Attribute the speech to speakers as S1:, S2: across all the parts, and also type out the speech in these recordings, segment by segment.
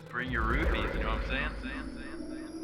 S1: Bring your rupees, you know what I'm saying?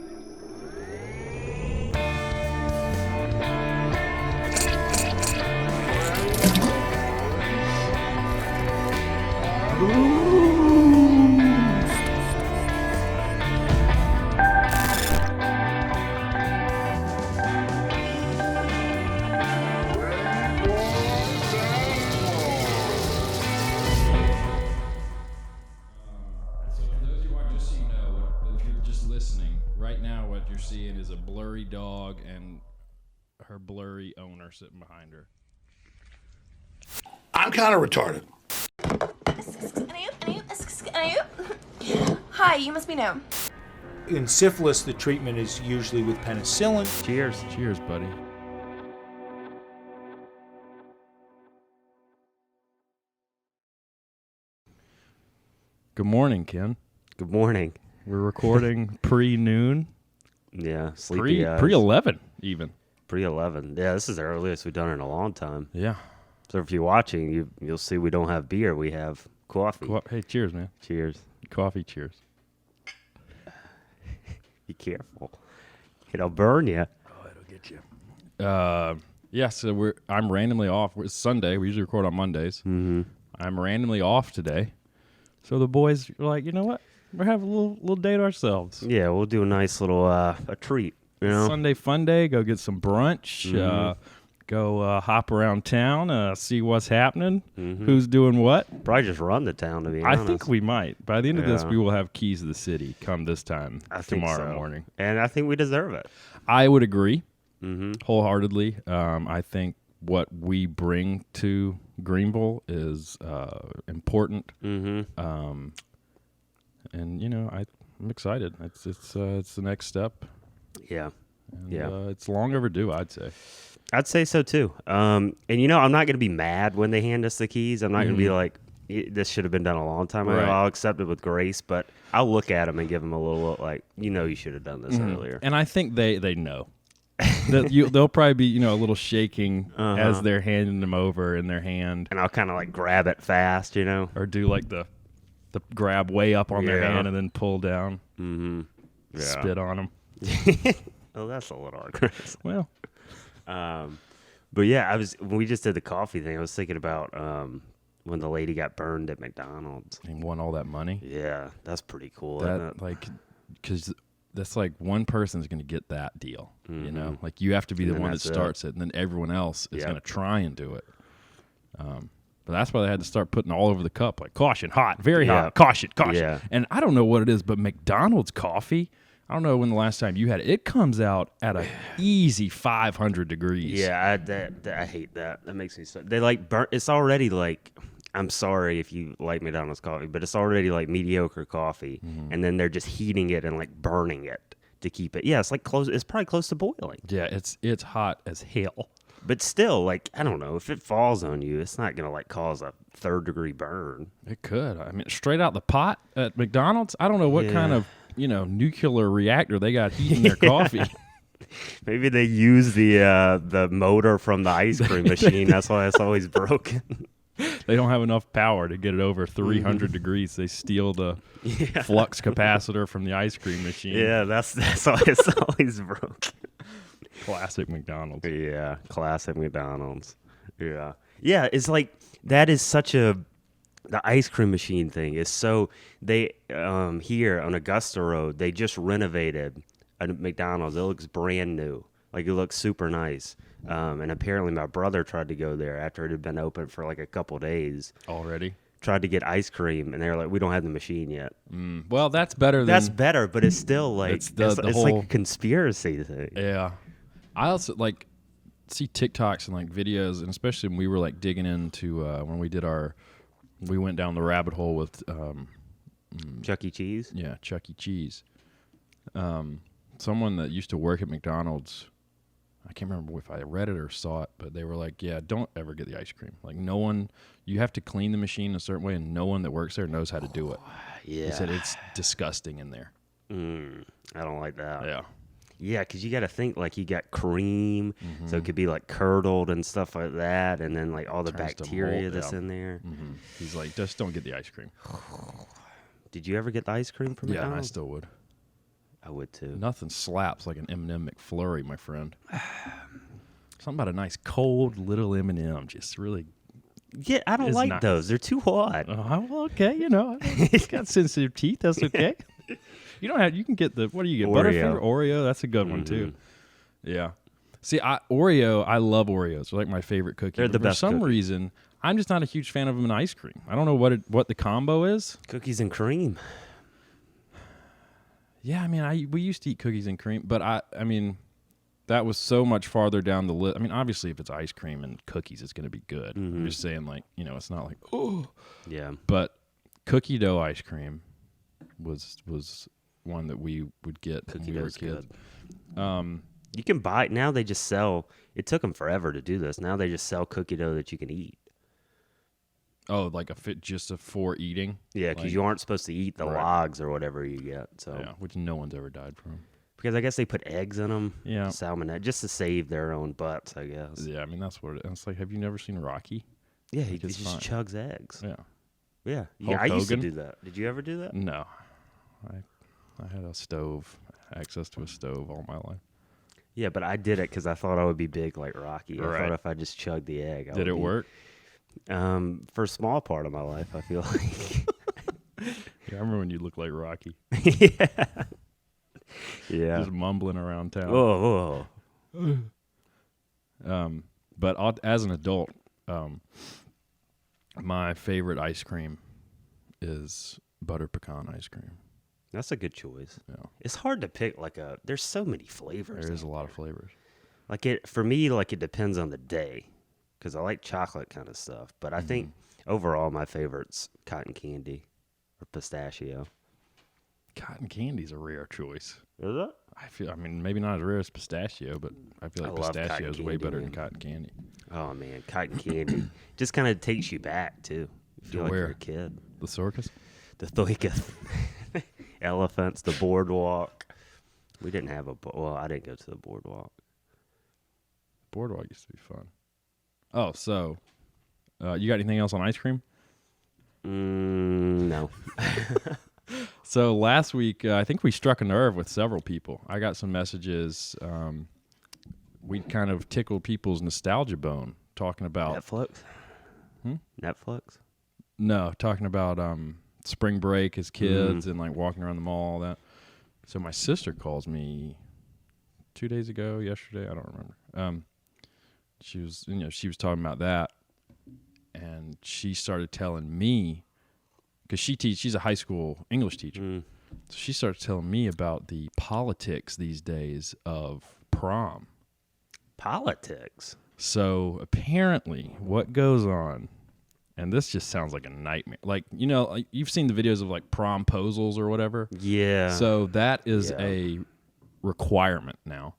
S2: So for those of you who aren't just so you know, if you're just listening, right now what you're seeing is a blurry dog and her blurry owner sitting behind her.
S3: I'm kind of retarded.
S4: Hi, you must be new.
S5: In syphilis, the treatment is usually with penicillin.
S2: Cheers. Cheers, buddy. Good morning, Ken.
S6: Good morning.
S2: We're recording pre-noon,
S6: Yeah, sleepy eyes.
S2: pre-11 even.
S6: Pre-11. Yeah, this is the earliest we've done it in a long time.
S2: Yeah.
S6: So if you're watching, you'll see we don't have beer. We have coffee.
S2: Hey, cheers, man.
S6: Cheers.
S2: Coffee, cheers.
S6: Be careful. It'll burn you.
S2: Oh, it'll get you. Yeah, so I'm randomly off. It's Sunday. We usually record on Mondays.
S6: Mm-hmm.
S2: I'm randomly off today. So the boys are like, you know what? We're having a little day to ourselves.
S6: Yeah, we'll do a nice little a treat. You know,
S2: Sunday fun day. Go get some brunch.
S6: Mhm.
S2: Go hop around town. See what's happening.
S6: Mhm.
S2: Who's doing what.
S6: probably just run the town to be
S2: I
S6: honest.
S2: think we might. By the end of this,
S6: Yeah.
S2: we will have keys to the city come this time
S6: I think
S2: tomorrow
S6: so.
S2: morning.
S6: And I think we deserve it.
S2: I would agree
S6: Mm-hmm.
S2: wholeheartedly. I think what we bring to Greenville is important.
S6: Mm-hmm.
S2: And you know, I'm excited. It's the next step.
S6: Yeah.
S2: And,
S6: Yeah.
S2: it's long overdue, I'd say.
S6: I'd say so too. And you know, I'm not going to be mad when they hand us the keys. I'm not going to be like, this should have been done a long time ago.
S2: Right.
S6: I'll accept it with grace, but I'll look at them and give them a little look like, you should have done this earlier.
S2: And I think they know. They'll probably be a little shaking as they're handing them over in their hand,
S6: And I'll kind of like grab it fast,
S2: or do like the grab way up on their
S6: Yeah.
S2: hand and then pull down,
S6: Mm-hmm. Yeah.
S2: spit on them.
S6: Oh, that's a little aggressive.
S2: Well,
S6: But yeah, when we just did the coffee thing, I was thinking about when the lady got burned at McDonald's.
S2: and won all that money.
S6: Yeah, that's pretty cool. isn't it?
S2: That because that's like one person's going to get that deal. You know,
S6: Mhm.
S2: like you have to be
S6: And
S2: the
S6: then
S2: one that
S6: that's it.
S2: starts it, and then everyone else is
S6: Yep.
S2: going to try and do it. But that's why they had to start putting all over the cup, like caution, hot, very
S6: Yeah.
S2: hot, caution, caution.
S6: Yeah.
S2: And I don't know what it is, but McDonald's coffee, I don't know when the last time you had it. It comes out at a easy 500 degrees.
S6: Yeah, I hate that. That makes me so. They like burn. It's already like. I'm sorry if you like McDonald's coffee, but it's already like mediocre coffee, and then they're just heating it and like burning it to keep it. Yeah, it's like close. It's probably close to boiling.
S2: Yeah, it's hot as hell.
S6: But still, like I don't know if it falls on you, it's not gonna like cause a 3rd-degree burn.
S2: It could. I mean, straight out the pot at McDonald's. I don't know what kind
S6: Yeah.
S2: of nuclear reactor they got heating their coffee.
S6: Maybe they use the motor from the ice cream machine. That's why it's always broken.
S2: They don't have enough power to get it over 300 degrees. They steal the flux capacitor from the ice cream machine.
S6: Yeah, that's why it's always broken.
S2: Classic McDonald's.
S6: Yeah, classic McDonald's. Yeah. Yeah, it's like that is such the ice cream machine thing is so they here on Augusta Road, they just renovated a McDonald's. It looks brand new. Like it looks super nice. And apparently my brother tried to go there after it had been open for like a couple days.
S2: Already?
S6: Tried to get ice cream and they were like, we don't have the machine yet.
S2: Well, that's better than...
S6: That's better, but it's still like
S2: It's the
S6: it's
S2: whole-
S6: like a conspiracy thing.
S2: Yeah. I also like see TikToks and like videos, and especially when we were like digging into when we went down the rabbit hole with
S6: Chuck E. Cheese.
S2: yeah, Chuck E. Cheese. Someone that used to work at McDonald's, I can't remember if I read it or saw it, but they were like, yeah, don't ever get the ice cream. Like no one, you have to clean the machine a certain way, and no one that works there knows how to do it.
S6: Yeah.
S2: He said it's disgusting in there.
S6: I don't like that.
S2: Yeah.
S6: Yeah, because you got to think like you got cream, so it could be like curdled and stuff like that, and then like all the
S2: Turns to
S6: bacteria
S2: mold,
S6: that's
S2: yeah.
S6: in there.
S2: He's like, just don't get the ice cream.
S6: Did you ever get the ice cream from
S2: Yeah, and I
S6: McDonald's?
S2: still would.
S6: I would too.
S2: Nothing slaps like an M&M McFlurry, my friend. Something about a nice cold little M&M just really.
S6: Yeah, I don't
S2: It's
S6: like
S2: nice.
S6: those. They're too hot.
S2: Oh, well, okay, you know, it's got sensitive teeth. That's okay. You don't have. You can get the. What do you get?
S6: Oreo.
S2: Butterfinger, Oreo. That's a good one too. Yeah. See, Oreo. I love Oreos. They're like my favorite cookie.
S6: They're
S2: But
S6: the
S2: for
S6: best
S2: some
S6: cookie.
S2: reason, I'm just not a huge fan of them in ice cream. I don't know what the combo is.
S6: Cookies and cream.
S2: Yeah, I mean, we used to eat cookies and cream, but I mean, that was so much farther down the list. I mean, obviously, if it's ice cream and cookies, it's going to be good. I'm just saying, like, you know, it's not like
S6: Yeah.
S2: But cookie dough ice cream was one that we would get when
S6: Cookie
S2: we were
S6: dough's
S2: kids.
S6: good. You can buy now. They just sell. It took them forever to do this. Now they just sell cookie dough that you can eat.
S2: Oh, like just for eating?
S6: Yeah, because
S2: Like-
S6: you aren't supposed to eat the
S2: Right.
S6: logs or whatever you get. So
S2: Yeah, which no one's ever died from.
S6: because I guess they put eggs in them.
S2: Yeah.
S6: Salmonella, just to save their own butts, I guess.
S2: Yeah, I mean, that's what it is. It's like, have you never seen Rocky?
S6: Yeah, he
S2: it's
S6: just chugs eggs.
S2: Yeah.
S6: Yeah,
S2: Hulk
S6: I used to
S2: Hogan?
S6: do that. Did you ever do that?
S2: No. I had a stove, access to a stove all my life.
S6: Yeah, but I did it because I thought I would be big like Rocky. I
S2: Right.
S6: thought if I just chugged the egg, I
S2: Did
S6: would
S2: it
S6: be-
S2: work?
S6: For a small part of my life, I feel like.
S2: Yeah, I remember when you looked like Rocky.
S6: Yeah.
S2: Just mumbling around town.
S6: Oh,
S2: But as an adult, my favorite ice cream is butter pecan ice cream.
S6: that's a good choice.
S2: Yeah,
S6: It's hard to pick there's so many flavors.
S2: there is a lot of flavors.
S6: For me, it depends on the day, because I like chocolate kind of stuff. But I think overall, my favorite's cotton candy or pistachio.
S2: Cotton candy's a rare choice.
S6: Is it?
S2: I mean, maybe not as rare as pistachio, but I feel like
S6: I love cotton
S2: pistachio is way
S6: candy,
S2: better
S6: man.
S2: than cotton candy.
S6: Oh man, cotton candy just kind of takes you back too. You feel like
S2: where?
S6: you're a kid.
S2: The circus?
S6: The Thoika elephants, the boardwalk. We didn't have I didn't go to the boardwalk.
S2: Boardwalk used to be fun. Oh, so you got anything else on ice cream?
S6: No.
S2: So last week, I think we struck a nerve with several people. I got some messages. We kind of tickled people's nostalgia bone talking about
S6: Netflix? Netflix?
S2: No, talking about spring break as kids and like walking around the mall, all that. So my sister calls me 2 days ago, yesterday, I don't remember. She was talking about that, and she started telling me, because she's a high school English teacher. So she started telling me about the politics these days of prom.
S6: Politics?
S2: So apparently what goes on, and this just sounds like a nightmare. Like, like you've seen the videos of like promposals or whatever.
S6: Yeah.
S2: So that is a requirement now.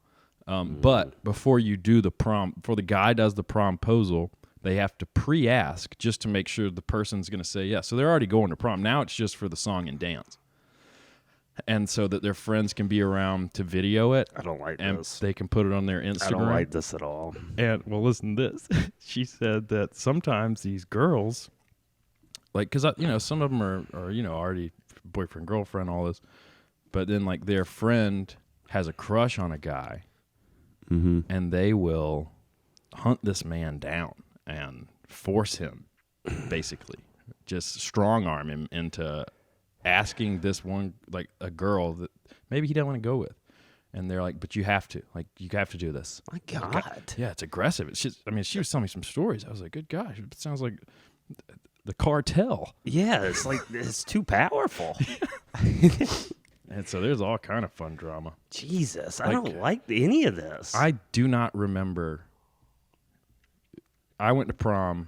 S2: But before you do before the guy does the promposal, they have to pre-ask just to make sure the person's going to say yes. So they're already going to prom. Now it's just for the song and dance. And so that their friends can be around to video it.
S6: I don't like
S2: And
S6: this.
S2: they can put it on their Instagram.
S6: I don't like this at all.
S2: And, well, listen to this. She said that sometimes these girls, like, because, some of them are already boyfriend, girlfriend, all this. But then, like, their friend has a crush on a guy. And they will hunt this man down and force him, basically. Just strong-arm him into asking this one, like, a girl that maybe he doesn't want to go with. And they're like, but you have to. Like, you have to do this.
S6: My God.
S2: Yeah, it's aggressive. It's just, she was telling me some stories. I was like, good gosh, it sounds like the cartel.
S6: Yeah, it's like, it's too powerful.
S2: And so there's all kind of fun drama.
S6: Jesus, I don't like any of this.
S2: I do not remember. I went to prom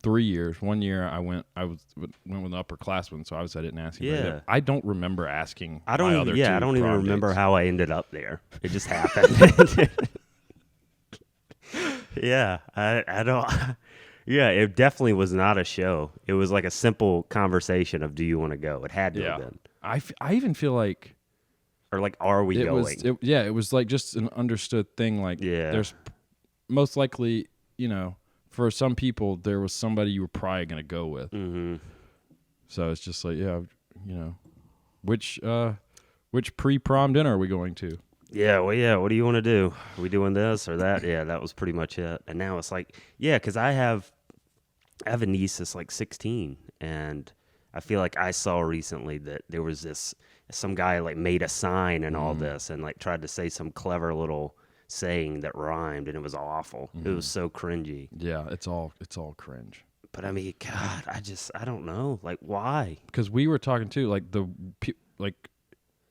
S2: 3 years. 1 year I went with an upperclassman, so obviously I didn't ask anybody.
S6: Yeah.
S2: I don't remember asking.
S6: I don't
S2: my
S6: even,
S2: other
S6: yeah,
S2: two
S6: I don't even
S2: prom
S6: remember
S2: dates.
S6: how I ended up there. It just happened. Yeah, I don't. Yeah, it definitely was not a show. It was like a simple conversation of, do you want to go? It had to have been.
S2: I even feel like
S6: Or like, are we going?
S2: It was like just an understood thing. Like, there's most likely, for some people, there was somebody you were probably going to go with.
S6: Mm-hmm.
S2: So it's just like, which pre-prom dinner are we going to?
S6: Yeah, well, yeah, what do you want to do? Are we doing this or that? Yeah, that was pretty much it. And now it's like, because I have a niece that's like 16, and I feel like I saw recently that there was some guy like made a sign and all this and like tried to say some clever little saying that rhymed, and it was awful. It was so cringy.
S2: Yeah, it's all cringe.
S6: But I mean, God, I don't know. Like, why?
S2: Because we were talking too, like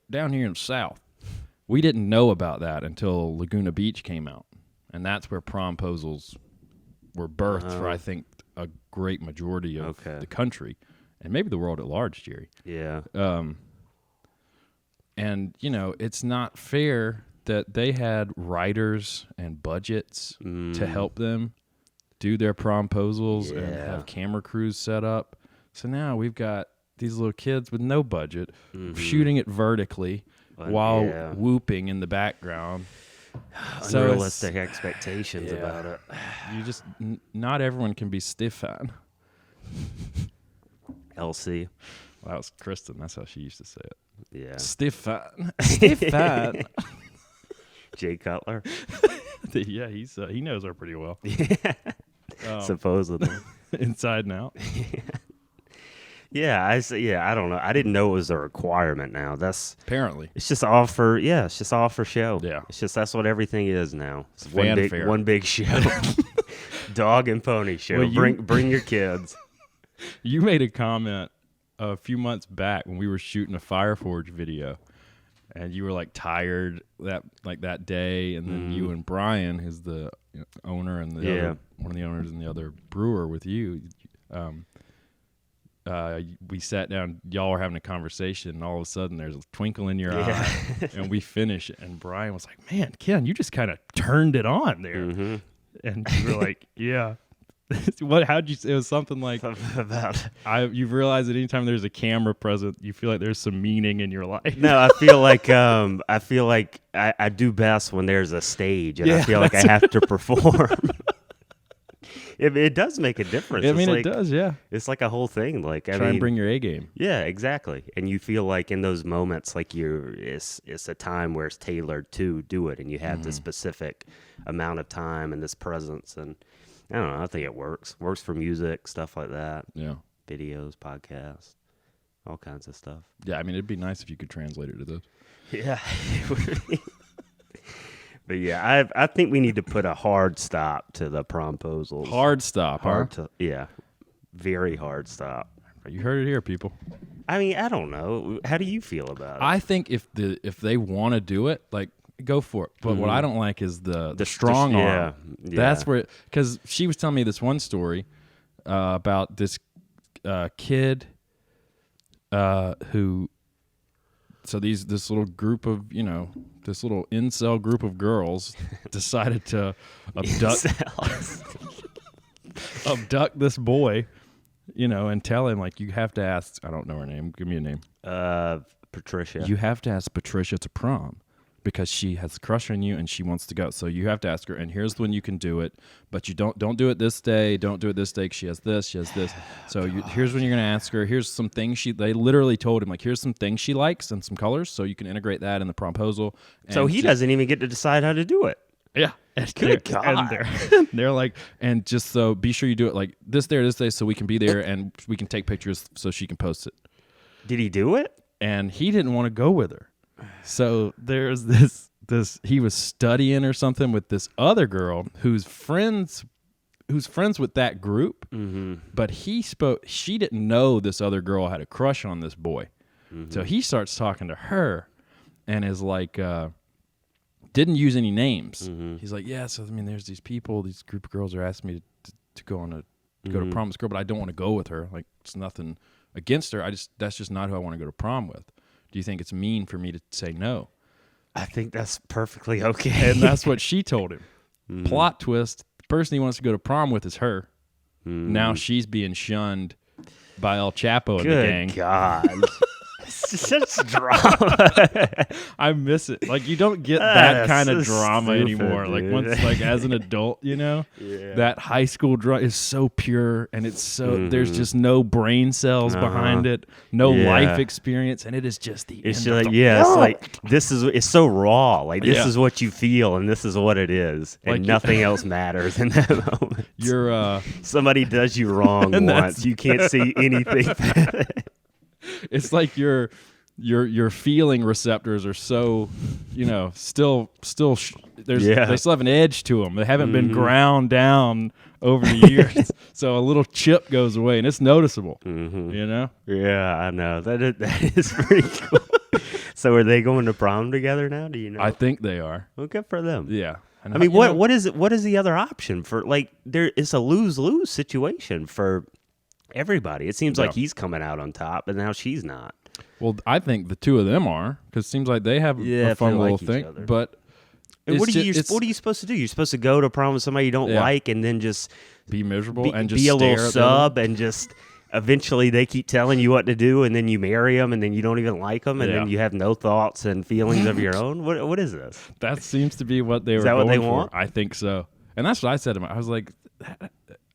S2: down here in the South, we didn't know about that until Laguna Beach came out, and that's where promposals were birthed for, I think, a great majority of the country, and maybe the world at large, Jerry.
S6: Yeah.
S2: And it's not fair that they had writers and budgets to help them do their promposals and have camera crews set up. So now we've got these little kids with no budget shooting it vertically while whooping in the background.
S6: Unrealistic expectations about it.
S2: You just not everyone can be Stefan.
S6: LC.
S2: Well, that was Kristen. That's how she used to say it.
S6: Yeah.
S2: Stefan.
S6: Jay Cutler.
S2: Yeah, he knows her pretty well.
S6: Supposedly.
S2: Inside and out.
S6: I don't know. I didn't know it was a requirement now.
S2: Apparently.
S6: It's just all for show.
S2: Yeah.
S6: It's just that's what everything is now. It's
S2: fanfare.
S6: one big show. Dog and pony show.
S2: Well,
S6: bring your kids.
S2: You made a comment a few months back when we were shooting a Fireforge video, and you were like tired that day, and then you and Brian, who's the owner and the other, one of the owners and the other brewer with you, we sat down, y'all were having a conversation, and all of a sudden there's a twinkle in your eye, and we finish it, and Brian was like, "Man, Ken, you just kind of turned it on there," and you were like, "Yeah." How'd you say? It was something like
S6: about
S2: you've realized that anytime there's a camera present, you feel like there's some meaning in your life.
S6: No, I feel like I do best when there's a stage, and I feel like I have to perform. It does make a difference.
S2: I mean, it does, yeah.
S6: It's like a whole thing. Like,
S2: Try and bring your A game.
S6: Yeah, exactly. And you feel like in those moments, like it's a time where it's tailored to do it, and you have this specific amount of time and this presence, and I don't know. I think it works. Works for music, stuff like that.
S2: Yeah.
S6: Videos, podcasts, all kinds of stuff.
S2: Yeah, I mean, it'd be nice if you could translate it to this.
S6: Yeah. But yeah, I think we need to put a hard stop to the promposals.
S2: Hard stop,
S6: very hard stop.
S2: You heard it here, people.
S6: I mean, I don't know. How do you feel about it?
S2: I think if they want to do it, like, go for it. But what I don't like is the strong arm.
S6: Yeah.
S2: That's where, because she was telling me this one story about this kid who. So this little group of this little incel group of girls decided to abduct this boy, and tell him, like, you have to ask. I don't know her name. Give me a name.
S6: Patricia.
S2: You have to ask Patricia to prom, because she has a crush on you and she wants to go. So you have to ask her, and here's when you can do it, but you don't do it this day. Don't do it this day. 'Cause she has this. So here's when you're going to ask her. Here's some things they literally told him, like, here's some things she likes and some colors, so you can integrate that in the promposal.
S6: So he doesn't even get to decide how to do it.
S2: Yeah.
S6: Good God.
S2: And they're like, and just so be sure you do it like this day, so we can be there and we can take pictures so she can post it.
S6: Did he do it?
S2: And he didn't want to go with her. So there's this he was studying or something with this other girl who's friends with that group, but she didn't know this other girl had a crush on this boy. So he starts talking to her and is like, didn't use any names. He's like, yeah, so I mean, there's these group of girls are asking me to go to prom with this girl, but I don't want to go with her. Like, it's nothing against her. That's just not who I want to go to prom with. Do you think it's mean for me to say no?
S6: I think that's perfectly okay.
S2: And that's what she told him. Plot twist, the person he wants to go to prom with is her. Now she's being shunned by El Chapo and the gang.
S6: Good God. Such drama.
S2: I miss it. Like you don't get that kind of
S6: so
S2: drama
S6: stupid,
S2: anymore. Like
S6: dude.
S2: once, like as an adult, you know, that high school drama is so pure, and it's so there's just no brain cells behind it, no life experience, and it is just the.
S6: It's
S2: end
S6: just
S2: of
S6: like
S2: the
S6: it's like it's so raw. Like this
S2: Yeah.
S6: is what you feel, and this is what it is, and
S2: Like,
S6: nothing else matters in that moment.
S2: you're
S6: Somebody does you wrong
S2: And
S6: once, you can't see anything.
S2: it's like your feeling receptors are so, you know, still they still have an edge to them. They haven't been ground down over the years, so a little chip goes away, and it's noticeable. You know?
S6: Yeah, I know that is pretty cool. So are they going to prom together now? Do you know?
S2: I think they are.
S6: Well, good for them.
S2: Yeah. And
S6: I mean,
S2: you know,
S6: what is the other option for like it's a lose-lose situation for everybody. It seems like he's coming out on top, and now she's not.
S2: Well, I think the two of them are, because it seems like they have a fun little thing. But
S6: and what are
S2: it's
S6: you supposed to do? You're supposed to go to prom with somebody you don't like, and then just
S2: be miserable and just
S6: be a
S2: stare
S6: little
S2: at
S6: sub, and just eventually they keep telling you what to do, and then you marry them, and then you don't even like them, and then you have no thoughts and feelings of your own. What is this?
S2: That seems to be what they were
S6: that
S2: going
S6: what they
S2: for.
S6: want?
S2: I think so. And that's what I said to them. I was like,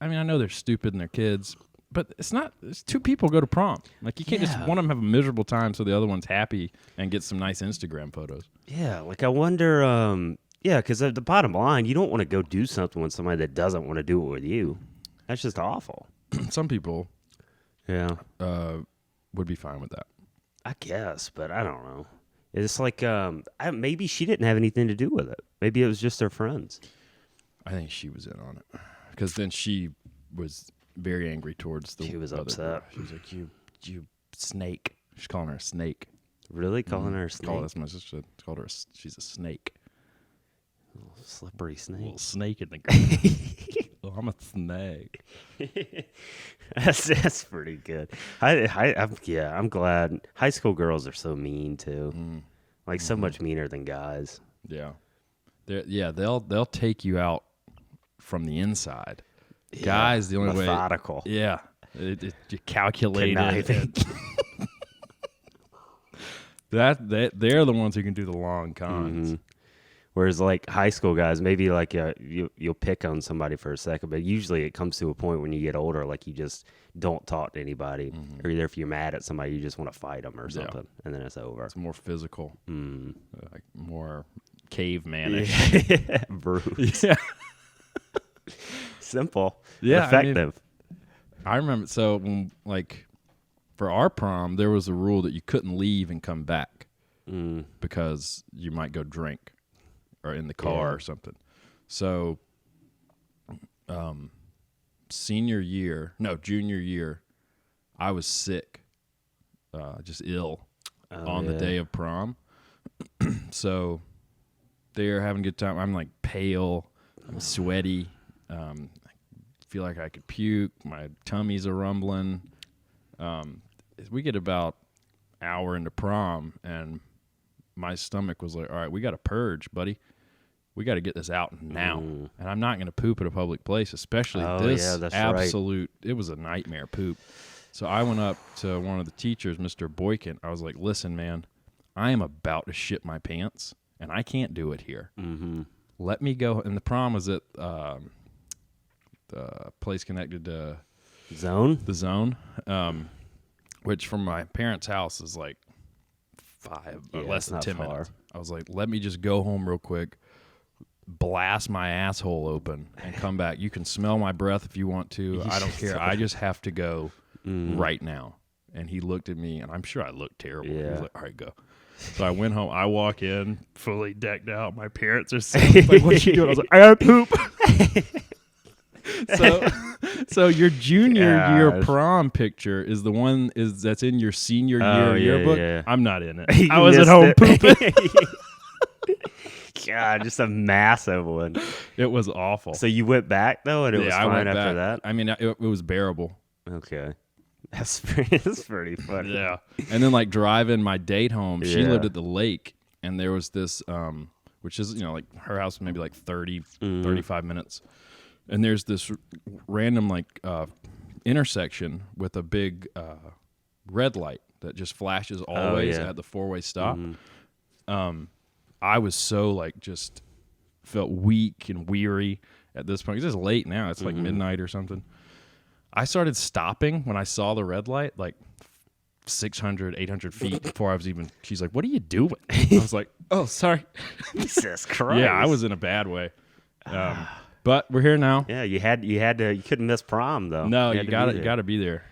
S2: I mean, I know they're stupid and they're kids, but it's not. It's two people go to prom. Like you can't just one of them have a miserable time so the other one's happy and get some nice Instagram photos.
S6: Yeah, like I wonder. Because the bottom line, you don't want to go do something with somebody that doesn't want to do it with you. That's just awful.
S2: Some people, would be fine with that.
S6: I guess, but I don't know. It's like maybe she didn't have anything to do with it. Maybe it was just their friends.
S2: I think she was in on it because then she was very angry towards the.
S6: She was
S2: other
S6: upset.
S2: girl. She was like, "You snake." She's calling her a snake.
S6: Really calling her a snake?
S2: That's my sister called her. She's a snake.
S6: Slippery snake.
S2: Little snake in the grass. Oh, I'm a snake.
S6: That's pretty good. I'm glad. High school girls are so mean too. Like so much meaner than guys.
S2: Yeah, they'll take you out from the inside. Guys, the only
S6: methodical.
S2: way. Yeah, you calculate
S6: Conniving.
S2: it. They're the ones who can do the long cons.
S6: Whereas like high school guys, maybe like you'll pick on somebody for a second, but usually it comes to a point when you get older, like you just don't talk to anybody, or either if you're mad at somebody, you just want to fight them or something, and then it's over.
S2: It's more physical, like more caveman-ish.
S6: Bruce.
S2: Yeah.
S6: Simple.
S2: Yeah,
S6: Effective.
S2: I remember. So when, like for our prom, there was a rule that you couldn't leave and come back because you might go drink or in the car or something. So junior year, I was sick, just ill on the day of prom. So they're having a good time. I'm like pale, I'm sweaty, I feel like I could puke. My tummies are rumbling. We get about an hour into prom, and my stomach was like, all right, we got to purge, buddy. We got to get this out now. And I'm not going to poop at a public place, especially this absolute, it was a nightmare poop. So I went up to one of the teachers, Mr. Boykin. I was like, listen, man, I am about to shit my pants, and I can't do it here. Let me go. And the prom was at the place connected to
S6: Zone?
S2: the Zone, which from my parents' house is like less than 10 minutes. I was like, let me just go home real quick, blast my asshole open, and come back. You can smell my breath if you want to. I don't care. I just have to go right now. And he looked at me, and I'm sure I looked terrible. He was like, all right, go. So I went home. I walk in, fully decked out. My parents are sitting like, what you doing? I was like, I gotta poop. So your junior year prom picture is the one that's in your senior year yearbook.
S6: Yeah.
S2: I'm not in it. I was at home pooping.
S6: God, just a massive one.
S2: It was awful.
S6: So you went back though, and it was fine after that.
S2: I mean, it was bearable.
S6: Okay, that's pretty funny.
S2: Yeah. And then like driving my date home, she lived at the lake, and there was this, which is, like her house maybe like 30, 35 minutes. And there's this random like intersection with a big red light. that just flashes always
S6: yeah.
S2: at the 4-way stop.
S6: Mhm.
S2: I was so like just felt weak and weary at this point. It's just late now. It's like midnight or something. I started stopping when I saw the red light, like 600, 800 feet before I was even. She's like, "What are you doing?" I was like, "Oh, sorry."
S6: Jesus Christ.
S2: Yeah, I was in a bad way. But we're here now.
S6: Yeah, you couldn't miss prom though.
S2: No,
S6: You
S2: you
S6: had to be
S2: gotta be there.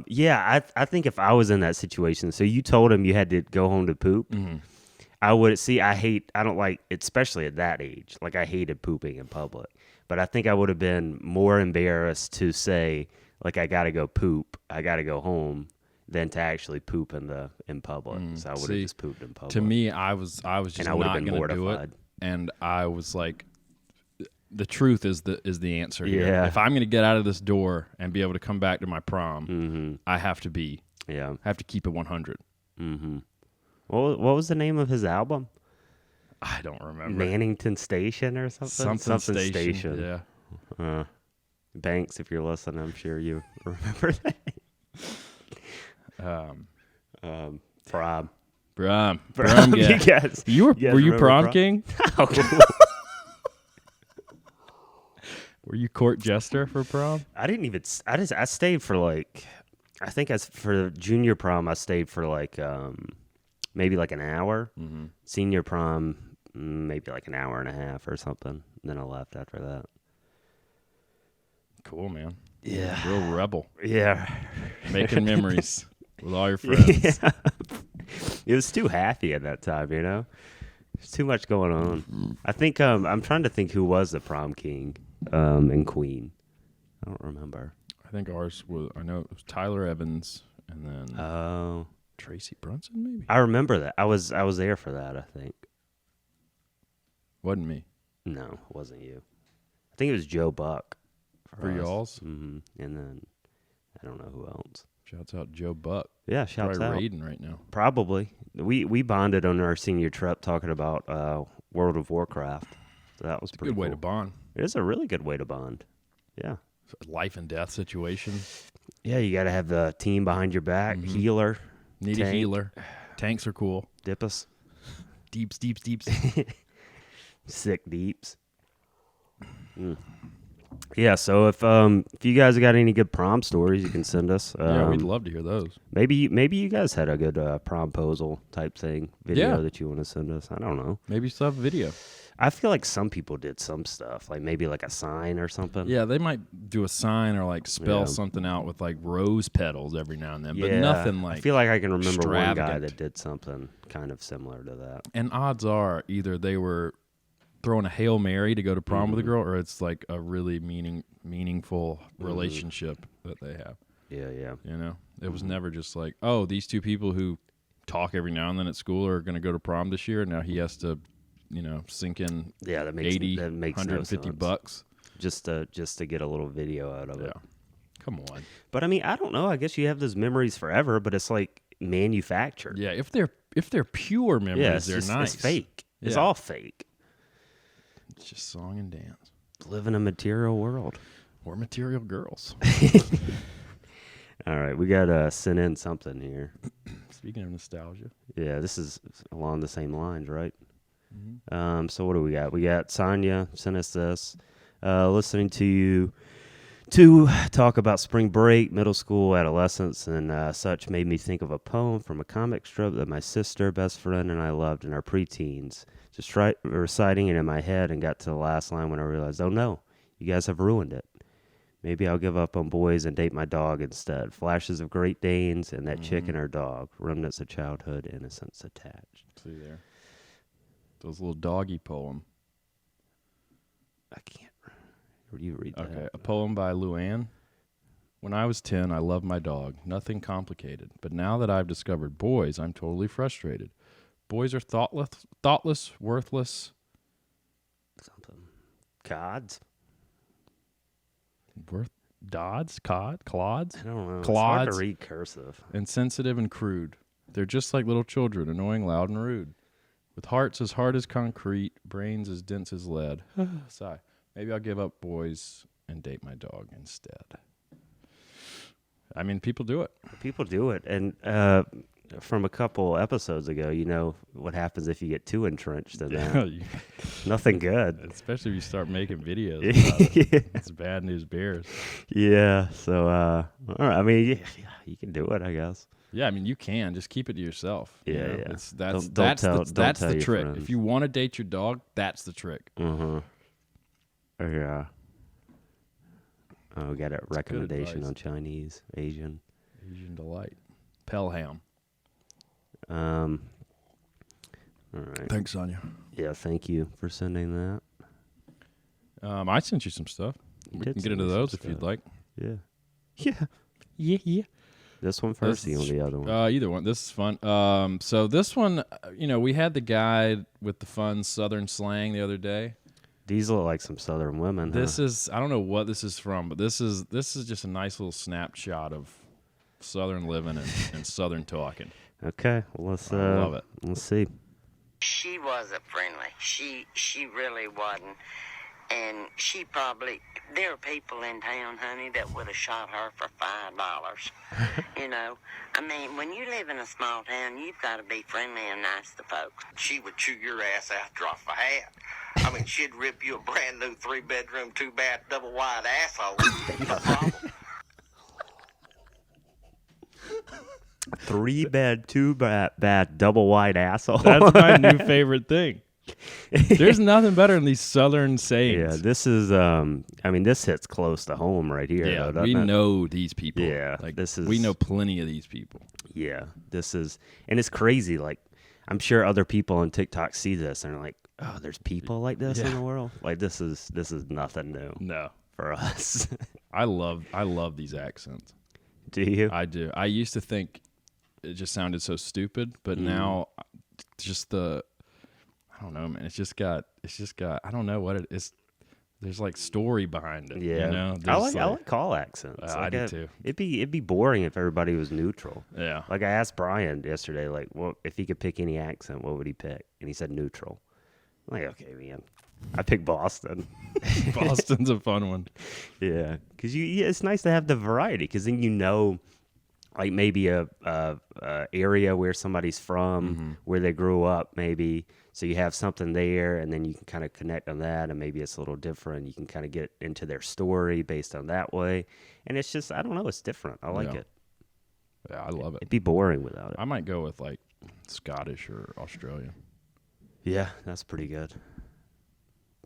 S6: Yeah, I think if I was in that situation, so you told him you had to go home to poop. I would I don't like, especially at that age. Like I hated pooping in public, but I think I would have been more embarrassed to say like I gotta go poop, I gotta go home, than to actually poop in public. So I would have just pooped in public.
S2: To me, I was just
S6: and I would
S2: not
S6: have been
S2: gonna do it,
S6: mortified.
S2: and I was like, the truth is the answer here.
S6: Yeah.
S2: If I'm gonna get out of this door and be able to come back to my prom, I have to keep it 100.
S6: Mm-hmm. What was the name of his album?
S2: I don't remember.
S6: Mannington Station or something?
S2: Something station. Yeah.
S6: Banks, if you're listening, I'm sure you remember that. Prom.
S2: Prom.
S6: You guys,
S2: were you
S6: remember
S2: prom king?
S6: No.
S2: Were you court jester for prom?
S6: I didn't even. I stayed for like. I think for junior prom, I stayed for like maybe like an hour. Senior prom, maybe like an hour and a half or something. And then I left after that.
S2: Cool, man.
S6: Yeah.
S2: Real rebel.
S6: Yeah.
S2: Making memories with all your friends.
S6: Yeah. It was too happy at that time, you know? There's too much going on. I think I'm trying to think who was the prom king and queen. I don't remember.
S2: I think ours was, I know it was Tyler Evans and then Tracy Brunson, maybe?
S6: I remember that. I was there for that, I think.
S2: Wasn't me.
S6: No, it wasn't you. I think it was Joe Buck.
S2: For y'all's?
S6: Mm-hmm. And then I don't know who else.
S2: Shouts out Joe Buck.
S6: Yeah, shouts
S2: Probably
S6: out.
S2: raiding right now.
S6: Probably. We bonded on our senior trip talking about World of Warcraft. So that was pretty
S2: Good way
S6: cool.
S2: to bond.
S6: It is a really good way to bond. Yeah.
S2: Life and death situation.
S6: Yeah, you got to have the team behind your back, healer.
S2: Need
S6: tank.
S2: a healer. Tanks are cool.
S6: Dip us.
S2: Deeps.
S6: Sick deeps. Yeah, so if you guys got any good prom stories, you can send us.
S2: Yeah, we'd love to hear those.
S6: Maybe you guys had a good promposal type thing video
S2: Yeah.
S6: that you want to send us. I don't know.
S2: Maybe still have a video.
S6: I feel like some people did some stuff, like maybe like a sign or something.
S2: Yeah, they might do a sign or like spell
S6: Yeah.
S2: something out with like rose petals every now and then, but
S6: Yeah,
S2: nothing like
S6: I feel like I can remember one guy
S2: extravagant.
S6: that did something kind of similar to that.
S2: And odds are either they were throwing a Hail Mary to go to prom with a girl, or it's like a really meaningful relationship that they have.
S6: Yeah.
S2: You know, it was never just like, oh, these two people who talk every now and then at school are going to go to prom this year. And now he has to, sink in
S6: Yeah, that makes
S2: 150
S6: no sense.
S2: bucks.
S6: Just to get a little video out of it.
S2: Yeah. Come on.
S6: But I mean, I don't know. I guess you have those memories forever, but it's like manufactured.
S2: Yeah, if they're pure memories,
S6: Yeah, it's
S2: they're
S6: just,
S2: nice.
S6: It's fake. It's
S2: Yeah.
S6: all fake.
S2: It's just song and dance.
S6: Live in a material world.
S2: Or material girls.
S6: All right, we got sent in something here.
S2: Speaking of nostalgia.
S6: Yeah, this is along the same lines, right?
S2: Mm-hmm.
S6: So what do we got? We got Sonia sent us this. Listening to you to talk about spring break, middle school, adolescence, and such made me think of a poem from a comic strip that my sister, best friend, and I loved in our preteens. Just reciting it in my head and got to the last line when I realized, oh no, you guys have ruined it. Maybe I'll give up on boys and date my dog instead. Flashes of Great Danes and that chick and her dog. Remnants of childhood, innocence attached.
S2: See there. Those little doggy poem.
S6: I can't. Where do you read that?
S2: Okay, a poem by Luann. When I was 10, I loved my dog. Nothing complicated. But now that I've discovered boys, I'm totally frustrated. Boys are thoughtless, worthless.
S6: Something. Cods?
S2: Clods?
S6: I don't know. It's hard
S2: Clods?
S6: to read cursive.
S2: Insensitive and crude. They're just like little children, annoying, loud, and rude. With hearts as hard as concrete, brains as dense as lead. Sigh. Maybe I'll give up boys and date my dog instead. I mean, people do it.
S6: People do it, and from a couple episodes ago, you know what happens if you get too entrenched in that. Nothing good.
S2: Especially if you start making videos about it.
S6: Yeah.
S2: It's bad news bears.
S6: Yeah. So, all right. I mean, yeah, you can do it, I guess.
S2: Yeah, I mean, you can. Just keep it to yourself. you
S6: Yeah,
S2: know?
S6: yeah.
S2: That's
S6: Don't
S2: that's
S6: tell-
S2: the,
S6: don't
S2: that's
S6: tell
S2: the
S6: your
S2: trick.
S6: friends.
S2: If you want to date your dog, that's the trick.
S6: Yeah. Oh, we got a recommendation
S2: advice.
S6: on Chinese, Asian.
S2: Asian delight. Pelham.
S6: All right.
S2: Thanks, Sonia.
S6: Yeah, thank you for sending that.
S2: I sent you some stuff.
S6: You
S2: We
S6: did
S2: can get
S6: send
S2: into
S6: me some
S2: those if you'd
S6: stuff.
S2: like.
S6: Yeah. Yeah.
S2: Yeah.
S6: This one first,
S2: This
S6: or
S2: is-
S6: the other one?
S2: Either one. This is fun. So this one, we had the guy with the fun Southern slang the other day.
S6: These look like some Southern women.
S2: This
S6: huh?
S2: is, I don't know what this is from, but this is just a nice little snapshot of Southern living and Southern talking.
S6: Okay. Well, let's.
S2: I love it.
S6: Let's see.
S3: She wasn't friendly. She really wasn't. And she probably, there are people in town, honey, that would have shot her for $5. You know, I mean, when you live in a small town, you've got to be friendly and nice to folks.
S4: She would chew your ass after off a hat. I mean, she'd rip you a brand new 3-bedroom, 2-bath, double wide asshole. No problem.
S6: 3-bed, 2-bath, double wide asshole.
S2: That's my new favorite thing. There's nothing better than these Southern sayings.
S6: Yeah, this is. I mean, this hits close to home right here.
S2: Yeah,
S6: though, doesn't
S2: we
S6: it?
S2: know these people.
S6: Yeah,
S2: like
S6: this is-
S2: we know plenty of these people.
S6: Yeah, this is, and it's crazy. Like, I'm sure other people on TikTok see this and are like, "Oh, there's people like this in
S2: Yeah.
S6: the world." Like, this is nothing new
S2: No,
S6: for us.
S2: I love these accents.
S6: Do you?
S2: I do. I used to think it just sounded so stupid, but now just I don't know, man. It's just got. I don't know what it is. There's like story behind it.
S6: Yeah,
S2: You know?
S6: I
S2: There's
S6: like all accents.
S2: I
S6: Like,
S2: do too.
S6: It'd be boring if everybody was neutral.
S2: Yeah.
S6: Like I asked Brian yesterday, like, well, if he could pick any accent, what would he pick? And he said neutral. I'm like, okay, man, I picked Boston.
S2: Boston's a fun one.
S6: Yeah, because it's nice to have the variety. Because then you know, like maybe a area where somebody's from, where they grew up, maybe. So you have something there, and then you can kind of connect on that, and maybe it's a little different. You can kind of get into their story based on that way, and it's just, I don't know, it's different. I like
S2: Yeah.
S6: it.
S2: Yeah, I love it.
S6: It'd be boring without it.
S2: I might go with like Scottish or Australian.
S6: Yeah, that's pretty good.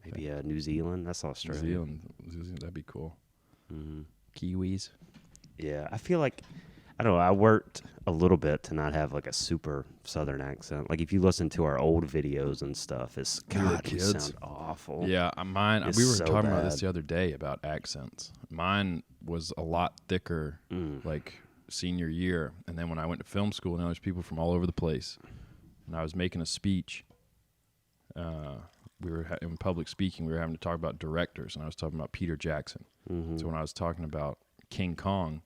S6: Maybe New Zealand. That's
S2: New
S6: Australia.
S2: Zealand, that'd be cool. Kiwis.
S6: Yeah, I feel like, I don't know, I worked a little bit to not have like a super Southern accent. Like if you listen to our old videos and stuff, it's
S2: We were
S6: God, we
S2: kids.
S6: sound awful.
S2: Yeah, mine.
S6: It's
S2: We were
S6: so
S2: talking about this
S6: bad.
S2: the other day about accents. Mine was a lot thicker, like senior year, and then when I went to film school, now there's people from all over the place, and I was making a speech. We were in public speaking. We were having to talk about directors, and I was talking about Peter Jackson. So when I was talking about King Kong,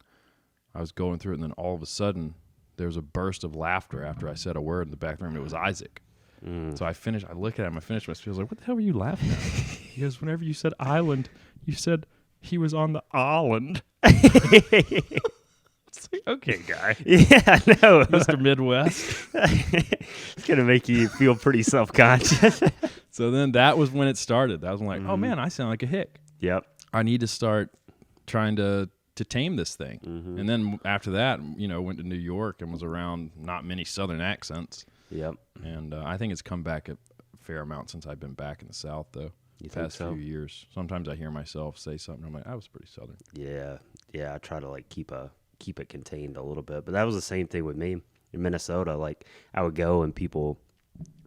S2: I was going through it, and then all of a sudden, there was a burst of laughter after I said a word in the back of the room. It was Isaac. So I finished. I look at him. I finished my speech. I was like, "What the hell were you laughing at?" He goes, "Whenever you said island, you said he was on the island." It's like, okay, guy,
S6: Yeah, no.
S2: Mr. Midwest.
S6: It's going to make you feel pretty self-conscious.
S2: So then that was when it started. That was when like, oh man, I sound like a hick.
S6: Yep.
S2: I need to start trying to tame this thing. And then after that, went to New York and was around not many Southern accents.
S6: Yep.
S2: And I think it's come back a fair amount since I've been back in the South, though.
S6: You
S2: The
S6: think
S2: past
S6: so?
S2: few years. Sometimes I hear myself say something. I'm like, I was pretty Southern.
S6: Yeah. Yeah, I try to like keep it contained a little bit. But that was the same thing with me in Minnesota. Like I would go and people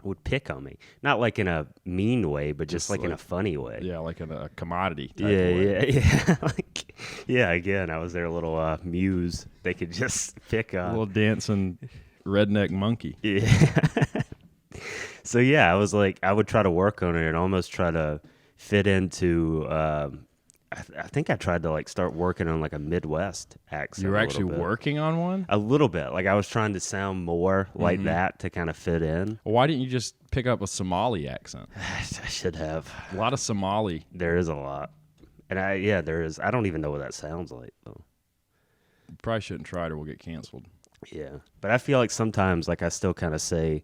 S6: would pick on me. Not like in a mean way, but just like in a funny way.
S2: Yeah, like a commodity type
S6: Yeah,
S2: of way.
S6: yeah. Like, yeah, again, I was their little muse. They could just pick
S2: A
S6: on.
S2: little dancing redneck monkey.
S6: Yeah. So yeah, I was like, I would try to work on it and almost try to fit into. I think I tried to like start working on like a Midwest accent.
S2: You were
S6: a
S2: actually
S6: little bit.
S2: working on one?
S6: A little bit. Like I was trying to sound more like that to kind of fit in.
S2: Well, why didn't you just pick up a Somali accent?
S6: I should have.
S2: A lot of Somali.
S6: There is a lot, and there is. I don't even know what that sounds like though.
S2: probably shouldn't try it or we'll get canceled.
S6: Yeah, but I feel like sometimes, like I still kind of say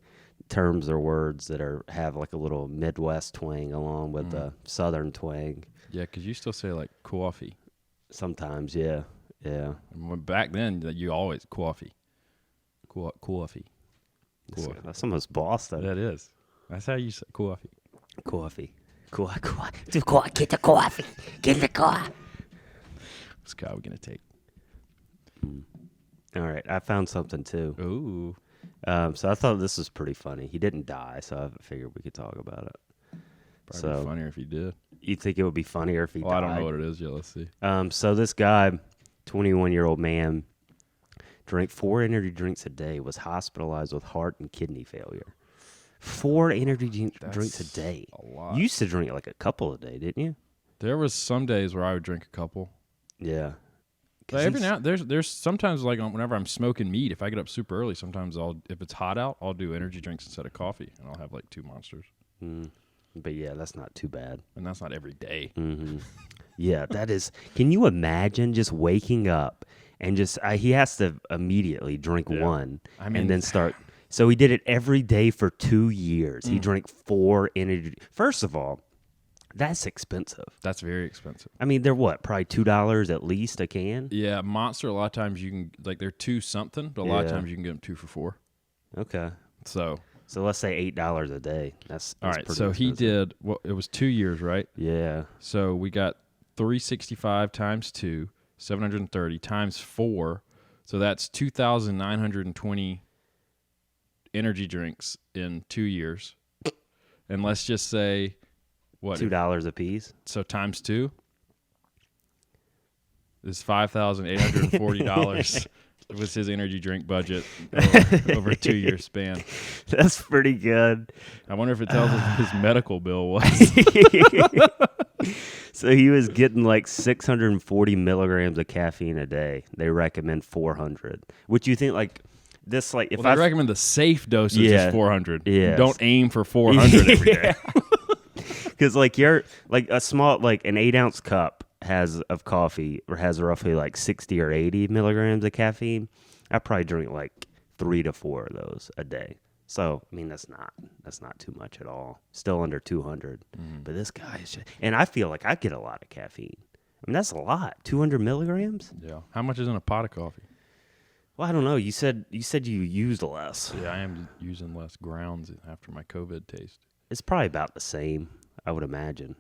S6: terms or words that have like a little Midwest twang along with the Southern twang.
S2: Yeah, because you still say like coffee.
S6: Sometimes, yeah.
S2: And back then, you always coffee. Coffee.
S6: That's almost Boston.
S2: That is. That's how you say coffee.
S6: Coffee.
S7: Get the coffee. Get the coffee.
S2: What's guy we going to take?
S6: All right, I found something too.
S2: Ooh.
S6: So I thought this was pretty funny. He didn't die, so I figured we could talk about it.
S2: Probably be funnier if he did.
S6: You think it would be funnier if he died?
S2: I don't know what it is yet. Let's see.
S6: So this guy, 21-year-old man, drank 4 energy drinks a day, was hospitalized with heart and kidney failure. 4 energy drinks a day.
S2: A lot.
S6: You used to drink like a couple a day, didn't you?
S2: There was some days where I would drink a couple.
S6: Yeah.
S2: But every now there's sometimes like whenever I'm smoking meat, if I get up super early, sometimes if it's hot out, I'll do energy drinks instead of coffee, and I'll have like 2 Monsters.
S6: But yeah, that's not too bad.
S2: And that's not every day.
S6: Yeah, that is. Can you imagine just waking up and just he has to immediately drink one and then start. So he did it every day for 2 years. He drank 4 energy. First of all, that's expensive.
S2: That's very expensive.
S6: I mean, they're what? Probably $2 at least a can.
S2: Yeah, Monster. A lot of times you can they're 2 something, but a lot of times you can get them 2 for $4.
S6: Okay.
S2: So
S6: let's say $8 a day. That's
S2: all right.
S6: pretty
S2: So he
S6: expensive.
S2: did. It was 2 years, right?
S6: Yeah.
S2: So we got 365 times 2, 730 times 4. So that's 2,920 energy drinks in 2 years. And let's just say what?
S6: $2 a piece.
S2: So times 2 is $5,840 was his energy drink budget over a 2-year span.
S6: That's pretty good.
S2: I wonder if it tells us what his medical bill was.
S6: So he was getting like 640 milligrams of caffeine a day. They recommend 400. Which you think like this like if
S2: I recommend the safe dosage is 400.
S6: Yes.
S2: Don't aim for 400 every day.
S6: Because like you're like a small like an 8-ounce cup of coffee or has roughly like 60 or 80 milligrams of caffeine. I probably drink like 3 to 4 of those a day. So I mean that's not too much at all. Still under 200. But this guy is just, and I feel like I get a lot of caffeine. I mean that's a lot. 200 milligrams.
S2: Yeah. How much is in a pot of coffee?
S6: Well, I don't know. You said you used less.
S2: Yeah, I am using less grounds after my COVID taste.
S6: It's probably about the same, I would imagine.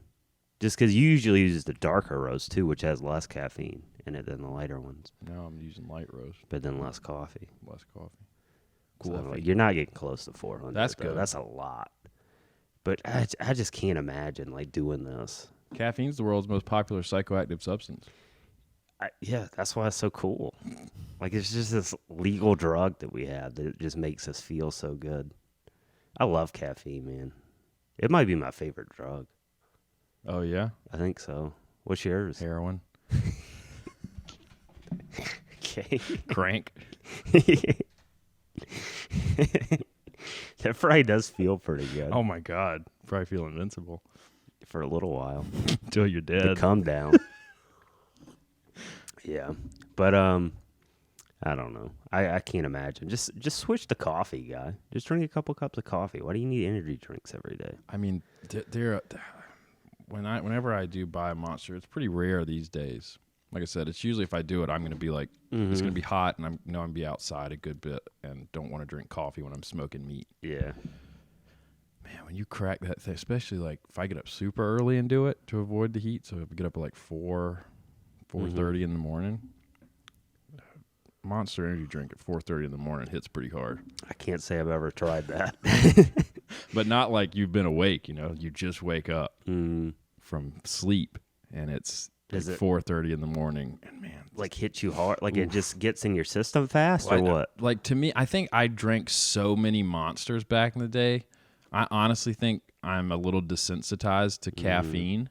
S6: Just because you usually use the darker roast too, which has less caffeine in it than the lighter ones.
S2: Now I'm using light roast.
S6: But then less coffee.
S2: Less coffee.
S6: So like, you're not getting close to 400.
S2: That's
S6: though.
S2: good.
S6: That's a lot. But I just can't imagine like doing this.
S2: Caffeine's the world's most popular psychoactive substance.
S6: Yeah, that's why it's so cool. Like it's just this legal drug that we have that just makes us feel so good. I love caffeine, man. It might be my favorite drug.
S2: Oh, yeah?
S6: I think so. What's yours?
S2: Heroin.
S6: Okay.
S2: Crank.
S6: That probably does feel pretty good.
S2: Oh, my God. Probably feel invincible.
S6: For a little while.
S2: Until you're
S6: To
S2: dead.
S6: come down. Yeah. But I don't know. I can't imagine. Just switch to coffee, guy. Just drink a couple cups of coffee. Why do you need energy drinks every day?
S2: I mean, whenever I do buy a Monster, it's pretty rare these days. Like I said, it's usually if I do it, I'm going to be like, it's going to be hot, and I'm going to be outside a good bit, and don't want to drink coffee when I'm smoking meat.
S6: Yeah.
S2: Man, when you crack that thing, especially like if I get up super early and do it to avoid the heat, so if I get up at like 4:30 in the morning, Monster energy drink at 4:30 in the morning hits pretty hard.
S6: I can't say I've ever tried that.
S2: But not like you've been awake, you just wake up from sleep, and it's
S6: Is it
S2: 4:30 in the morning, and man,
S6: like hits you hard? Like it just gets in your system fast, or what?
S2: Like to me, I think I drank so many Monsters back in the day. I honestly think I'm a little desensitized to caffeine.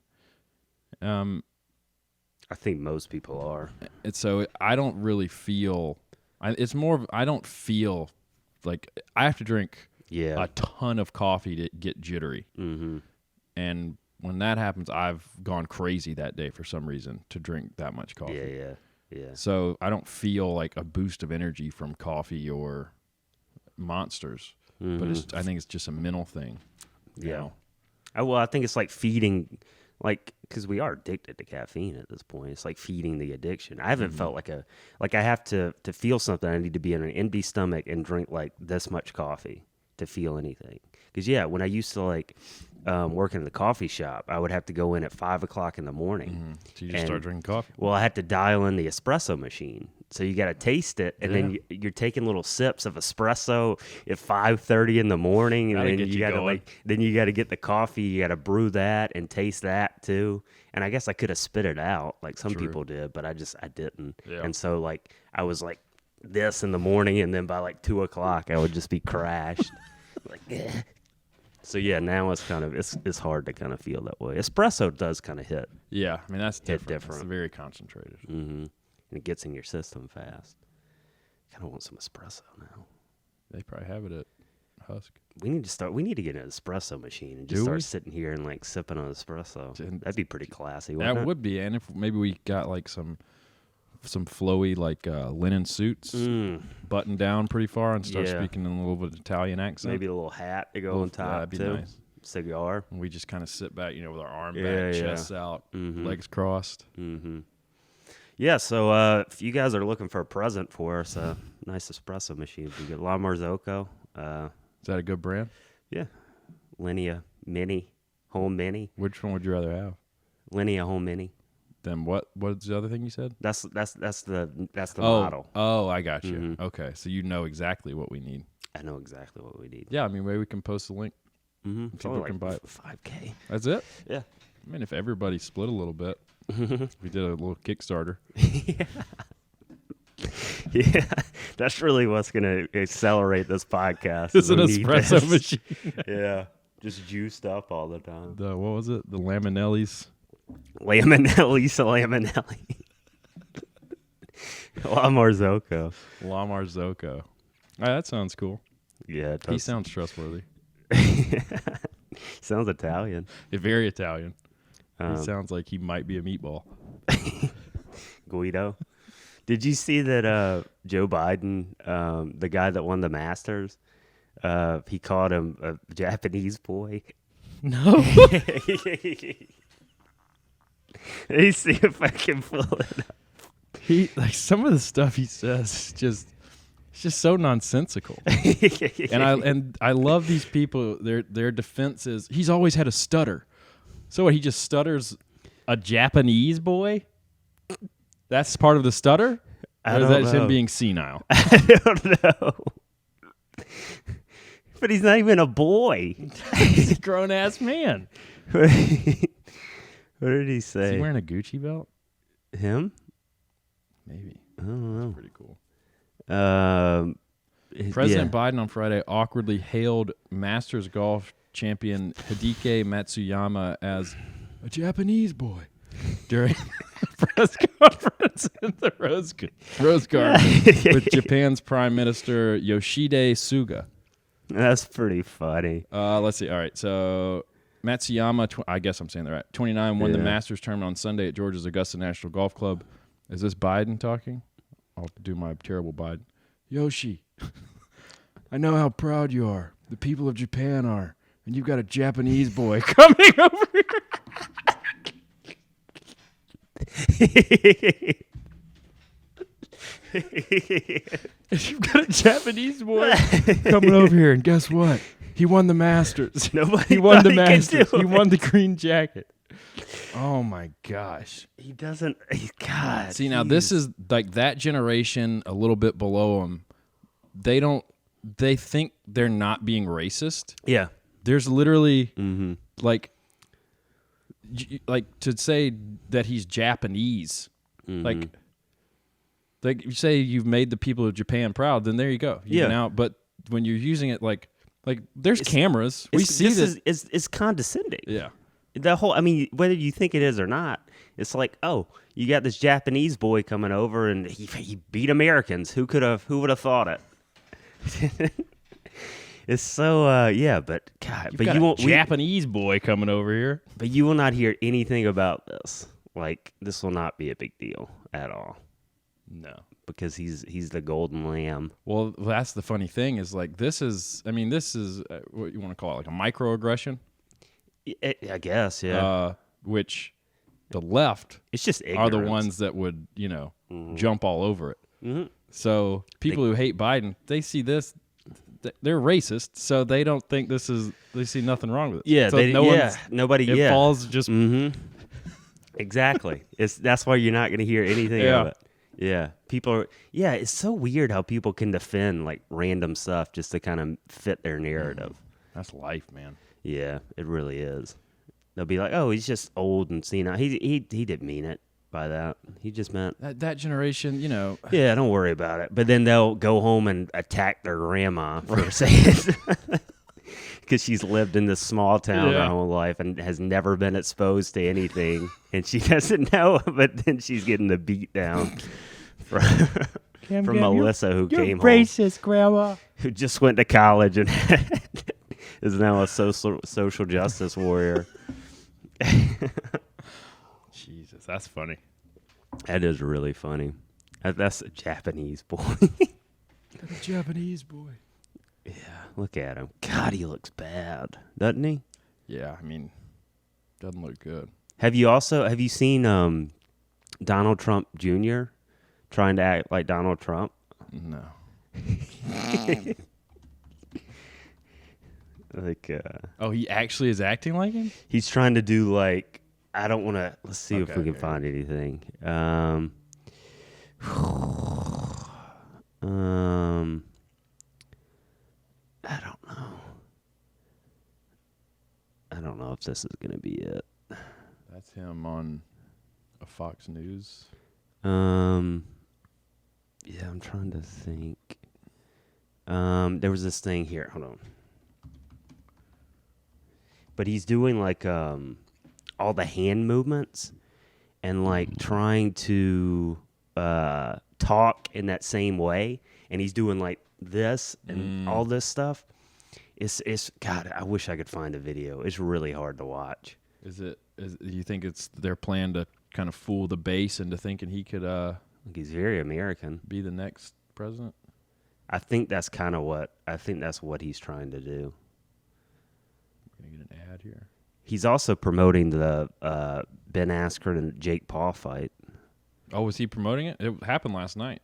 S6: I think most people are.
S2: And so I don't really feel. It's more of I don't feel like I have to drink a ton of coffee to get jittery. Mm-hmm. And when that happens, I've gone crazy that day for some reason to drink that much coffee.
S6: Yeah. Yeah.
S2: So I don't feel like a boost of energy from coffee or Monsters, but I think it's just a mental thing. you
S6: Yeah.
S2: know?
S6: I think it's like feeding, like, because we are addicted to caffeine at this point. It's like feeding the addiction. I haven't felt like I have to feel something. I need to be in an empty stomach and drink like this much coffee to feel anything. Because when I used to like work in the coffee shop, I would have to go in at 5 o'clock in the morning.
S2: So you just start drinking coffee.
S6: Well, I had to dial in the espresso machine. So you got to taste it, and then you're taking little sips of espresso at 5:30 in the morning, and
S2: Gotta
S6: then
S2: get
S6: you
S2: you
S6: got to
S2: going.
S6: you got to get the coffee. You got to brew that and taste that too. And I guess I could have spit it out like some people did, but I didn't.
S2: Yeah.
S6: And so like I was like this in the morning, and then by like 2 o'clock I would just be crashed. Like, eh. So yeah, now it's kind of it's hard to kind of feel that way. Espresso does kind of hit.
S2: Yeah, I mean that's
S6: Hit
S2: different. It's
S6: different.
S2: very concentrated.
S6: Mm-hmm. And it gets in your system fast. Kind of want some espresso now.
S2: They probably have it at Husk.
S6: We need to get an espresso machine and just
S2: Do
S6: start
S2: we?
S6: sitting here and like sipping on espresso.
S2: And-
S6: That'd be pretty classy. Wouldn't
S2: That
S6: it?
S2: would be, and if maybe we got like some flowy like linen suits, buttoned down pretty far, and start
S6: Yeah.
S2: speaking in a little bit of Italian accent.
S6: Maybe a little hat to go on
S2: Yeah,
S6: top
S2: that'd be
S6: too.
S2: nice.
S6: Cigar.
S2: And we just kind of sit back, with our arm
S6: Yeah,
S2: back,
S6: yeah.
S2: chests out, legs crossed.
S6: Mm-hmm. Yeah, so if you guys are looking for a present for us, a nice espresso machine, you get La Marzocco.
S2: Is that a good brand?
S6: Yeah, Linea Mini, Home Mini,
S2: Which one would you rather have?
S6: Linea Home Mini.
S2: Then what's the other thing you said?
S6: That's the model.
S2: Oh, I got you.
S6: Mhm.
S2: Okay, so you know exactly what we need.
S6: I know exactly what we need.
S2: Yeah, I mean, maybe we can post a link.
S6: Mm-hmm.
S2: People can buy it.
S6: 5K.
S2: That's it?
S6: Yeah.
S2: I mean, if everybody split a little bit, we did a little Kickstarter.
S6: Yeah, that's really what's gonna accelerate this podcast.
S2: It's
S6: is
S2: an
S6: we need
S2: espresso
S6: this.
S2: machine.
S6: Yeah, just juiced up all the time.
S2: What was it? The Laminellis.
S6: Laminelli. La Marzocco.
S2: La Marzocco. That sounds cool.
S6: Yeah, it
S2: He
S6: does.
S2: sounds trustworthy.
S6: Sounds Italian.
S2: Very Italian.
S6: Um,
S2: He sounds like he might be a meatball.
S6: Guido. Did you see that Joe Biden, the guy that won the Masters, he called him a Japanese boy?
S2: No.
S6: Let me see if I can pull it up.
S2: He some of the stuff he says is it's just so nonsensical. And I love these people. Their defense is he's always had a stutter. So what, he just stutters a Japanese boy? That's part of the stutter?
S6: I
S2: Or is
S6: don't
S2: that just him
S6: know.
S2: being senile?
S6: I don't know. But he's not even a boy.
S2: He's a grown ass man.
S6: What did he
S2: Is
S6: say?
S2: he wearing a Gucci belt?
S6: Him?
S2: Maybe.
S6: I don't know.
S2: Pretty cool.
S6: yeah.
S2: President Biden on Friday awkwardly hailed Masters golf champion Hideki Matsuyama as a Japanese boy during a press conference in the Rose Garden with Japan's Prime Minister Yoshide Suga.
S6: That's pretty funny.
S2: Let's see. All right. So Matsuyama, I guess I'm saying that right, 29, won the
S6: Yeah.
S2: Masters tournament on Sunday at Georgia's Augusta National Golf Club. Is this Biden talking? I'll do my terrible Biden. Yoshi, I know how proud you are. The people of Japan are. And you've got a Japanese boy coming over here. You've got a Japanese boy coming over here. And guess what? He won the Masters.
S6: Nobody
S2: He won
S6: thought
S2: the
S6: he could
S2: Masters.
S6: do
S2: He
S6: it.
S2: won the green jacket. Oh, my gosh.
S6: He doesn't. God.
S2: See, now this is like that generation a little bit below them. They think they're not being racist.
S6: Yeah.
S2: There's literally
S6: Mm-hmm.
S2: like to say that he's Japanese,
S6: Mm-hmm.
S2: like you say you've made the people of Japan proud, then there you go.
S6: Yeah.
S2: Now, but when you're using it like there's cameras, we see this.
S6: It's condescending.
S2: Yeah.
S6: The whole, I mean, whether you think it is or not, it's like, oh, you got this Japanese boy coming over and he beat Americans. Who would have thought it? It's so, yeah, but God, but
S2: Got
S6: you
S2: a
S6: won't,
S2: Japanese boy coming over here.
S6: but you will not hear anything about this. Like, this will not be a big deal at all.
S2: No.
S6: because he's the golden lamb.
S2: Well, that's the funny thing is like this is what you want to call it, like a microaggression.
S6: I guess, yeah.
S2: Which the left
S6: It's just
S2: are the
S6: ignorance.
S2: ones that would jump all over it. Mm-hmm. So people who hate Biden, they see this. They're racist, so they don't think they see nothing wrong with it.
S6: Yeah,
S2: so
S6: nobody.
S2: It falls just.
S6: Mm-hmm. Exactly. That's why you're not going to hear anything of it. Yeah, people are. Yeah, it's so weird how people can defend like random stuff just to kind of fit their narrative.
S2: That's life, man.
S6: Yeah, it really is. They'll be like, "Oh, he's just old and senile." He didn't mean it by that. He just meant
S2: that generation,
S6: Yeah, don't worry about it. But then they'll go home and attack their grandma for saying because she's lived in this small town her whole life and has never been exposed to anything, and she doesn't know. But then she's getting the beat down from Melissa, who came home,
S7: Racist, Grandma.
S6: who just went to college and is now a social justice warrior.
S2: Jesus, that's funny.
S6: That is really funny. That's a Japanese boy.
S2: That's a Japanese boy.
S6: Yeah, look at him. God, he looks bad, doesn't he?
S2: Yeah, I mean, doesn't look good.
S6: Have you seen Donald Trump Jr. trying to act like Donald Trump?
S2: No.
S6: Like,
S2: Oh, he actually is acting like him?
S6: he's trying to do like, I don't want to. Let's see if
S2: Okay,
S6: we can
S2: okay.
S6: find anything. I don't know. I don't know if this is gonna be it.
S2: That's him on a Fox News.
S6: Yeah, I'm trying to think. There was this thing here. Hold on. But he's doing like all the hand movements and like trying to talk in that same way, and he's doing like this and all this stuff. It's God, I wish I could find a video. It's really hard to watch.
S2: Do you think it's their plan to kind of fool the base into thinking he could
S6: Like, he's very American.
S2: be the next president?
S6: I think that's kind of what he's trying to do.
S2: We're gonna get an ad here.
S6: He's also promoting the Ben Askren and Jake Paul fight.
S2: Oh, was he promoting it? It happened last night.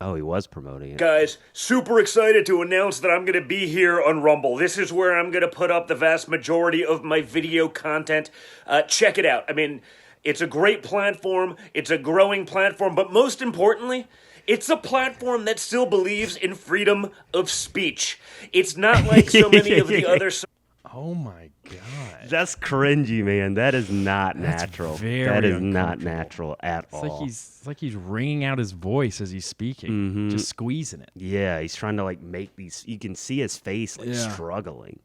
S6: Oh, he was promoting it.
S5: Guys, super excited to announce that I'm going to be here on Rumble. This is where I'm going to put up the vast majority of my video content. Check it out. I mean, it's a great platform. It's a growing platform. But most importantly, it's a platform that still believes in freedom of speech. It's not like so many of the other...
S2: Oh my god.
S6: That's cringy, man. That is not natural.
S2: very
S6: That is not
S2: uncomfortable.
S6: natural at all.
S2: It's like he's wringing out his voice as he's speaking, just squeezing it.
S6: Yeah, he's trying to like make these. You can see his face like
S2: Yeah.
S6: struggling.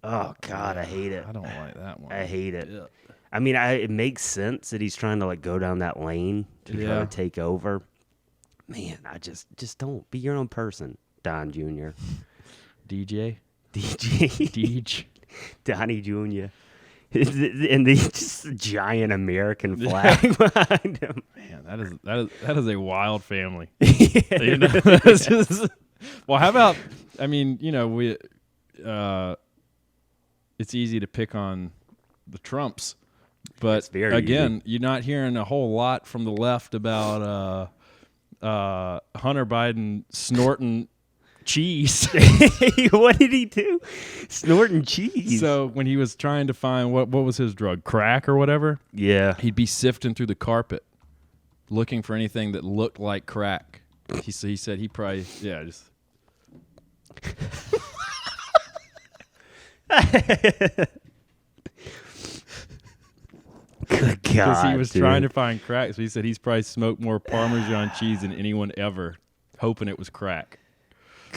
S6: Oh God, I hate it.
S2: I don't like that one.
S6: I hate it.
S2: Ugh.
S6: I mean, it makes sense that he's trying to like go down that lane to try
S2: Yeah.
S6: to take over. Man, I just don't be your own person, Don Jr.
S2: DJ,
S6: DJ
S2: Deej.
S6: Donnie Jr. And the just giant American flag behind him.
S2: Man, that is a wild family. You know, it's just- well, how about? I mean, it's easy to pick on the Trumps, but
S6: It's very
S2: again, you're not hearing a whole lot from the left about Hunter Biden snorting cheese.
S6: What did he do? Snorting cheese.
S2: So when he was trying to find what was his drug, crack or whatever,
S6: yeah.
S2: he'd be sifting through the carpet looking for anything that looked like crack. He said he probably just.
S6: Good
S2: Because
S6: God,
S2: he was
S6: dude.
S2: trying to find crack, so he said he's probably smoked more Parmesan cheese than anyone ever, hoping it was crack.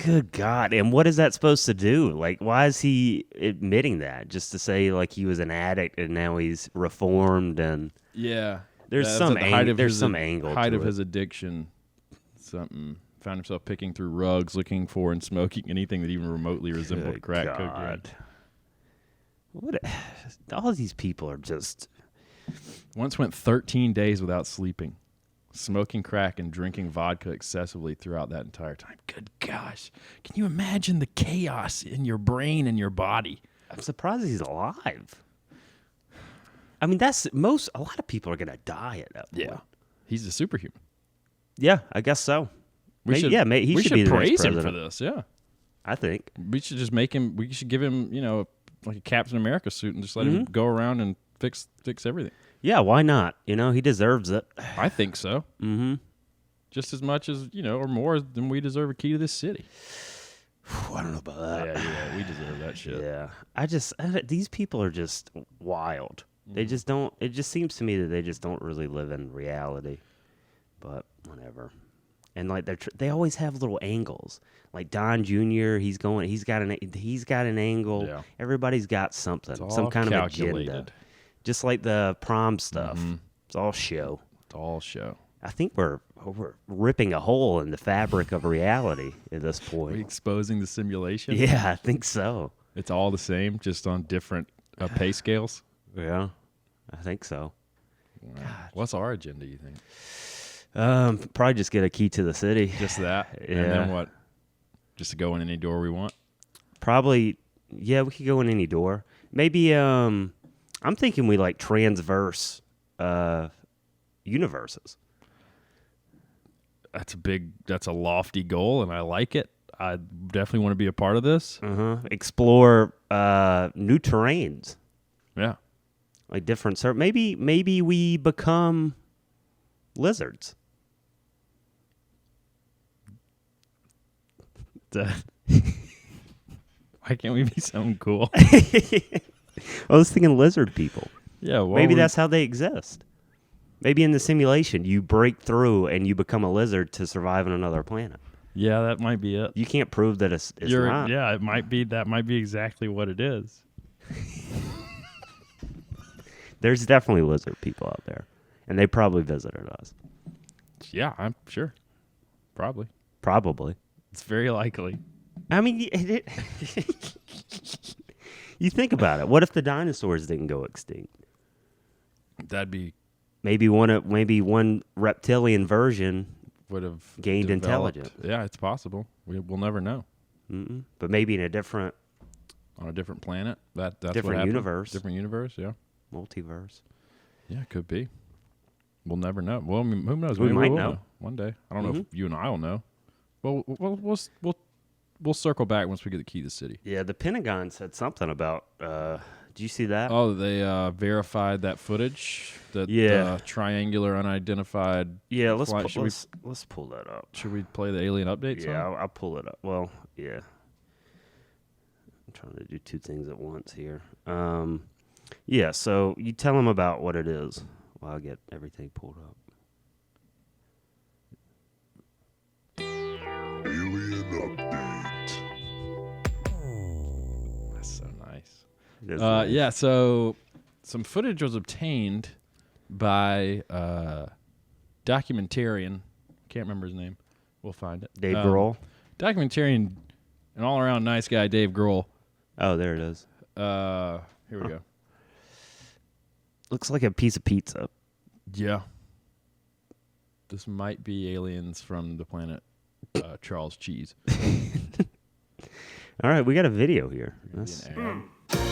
S6: Good God. And what is that supposed to do? Like, why is he admitting that? Just to say, like, he was an addict and now he's reformed and...
S2: Yeah,
S6: There's
S2: that's
S6: some
S2: at the height of
S6: there's
S2: his
S6: some angle
S2: height
S6: to
S2: of
S6: it.
S2: his addiction. Something found himself picking through rugs, looking for and smoking anything that even remotely resembled
S6: Good
S2: crack cocaine.
S6: God. All these people are just...
S2: Once went 13 days without sleeping. smoking crack and drinking vodka excessively throughout that entire time. Good gosh. Can you imagine the chaos in your brain and your body?
S6: I'm surprised he's alive. I mean, a lot of people are going to die at that point.
S2: He's a superhuman.
S6: Yeah, I guess so.
S2: He
S6: should
S2: should
S6: be the next
S2: praise him
S6: president.
S2: for this, yeah.
S6: I think.
S2: We should just we should give him, like a Captain America suit and just let him go around and fix everything.
S6: Yeah, why not? He deserves it.
S2: I think so. Mm-hmm. Just as much as, or more than we deserve a key to this city.
S6: I don't know about that.
S2: Yeah, you're right. We deserve that shit.
S6: Yeah. These people are just wild. They just don't, it just seems to me that they just don't really live in reality. But whatever. And like they always have little angles. Like Don Jr., he's got an angle.
S2: Yeah.
S6: Everybody's got something,
S2: It's all
S6: some kind
S2: calculated.
S6: of agenda. Just like the prom stuff. It's all show.
S2: It's all show.
S6: I think we're ripping a hole in the fabric of reality at this point.
S2: Are we exposing the simulation?
S6: Yeah, I think so.
S2: It's all the same, just on different pay scales?
S6: Yeah, I think so.
S2: What's our agenda, you think?
S6: Probably just get a key to the city.
S2: Just that?
S6: Yeah.
S2: And then what? Just to go in any door we want?
S6: Probably, yeah, we could go in any door. Maybe, I'm thinking we like transverse universes.
S2: That's a lofty goal, and I like it. I definitely want to be a part of this.
S6: Explore new terrains.
S2: Yeah.
S6: Like different, maybe we become lizards.
S2: Why can't we be something cool?
S6: I was thinking lizard people.
S2: Yeah,
S6: Maybe that's how they exist. Maybe in the simulation, you break through and you become a lizard to survive on another planet.
S2: Yeah, that might be it.
S6: You can't prove that it's not.
S2: Yeah, it might be. That might be exactly what it is.
S6: There's definitely lizard people out there, and they probably visited us.
S2: Yeah, I'm sure. Probably.
S6: It's
S2: very likely.
S6: I mean, you think about it. What if the dinosaurs didn't go extinct?
S2: That'd be
S6: Maybe one reptilian version
S2: would have
S6: gained
S2: developed.
S6: intelligence.
S2: Yeah, it's possible. We'll never know.
S6: But maybe in a different
S2: On a different planet. That's
S6: Different
S2: what happened.
S6: universe.
S2: Different universe. Yeah.
S6: multiverse.
S2: Yeah, it could be. We'll never know. Well, I mean, who knows?
S6: We
S2: Maybe
S6: might
S2: will
S6: know.
S2: one day. I don't know if you and I will know. Well, we'll circle back once we get the key to the city.
S6: Yeah, the Pentagon said something about. Did you see that?
S2: Oh, they verified that footage. That triangular unidentified.
S6: Yeah, let's
S2: flight.
S6: let's pull that up.
S2: Should we play the alien update song?
S6: Yeah, I'll pull it up. Well, yeah. I'm trying to do two things at once here. Yeah, so you tell them about what it is while I get everything pulled up.
S8: Alien update.
S2: That's so nice.
S6: Nice.
S2: Yeah, so some footage was obtained by documentarian. Can't remember his name. We'll find it.
S6: Dave Grohl.
S2: Documentarian, an all-around nice guy, Dave Grohl.
S6: Oh, there it is.
S2: Here we go.
S6: Looks like a piece of pizza.
S2: Yeah. This might be aliens from the planet Charles Cheese.
S6: All right, we got a video here.
S2: Maybe an ad.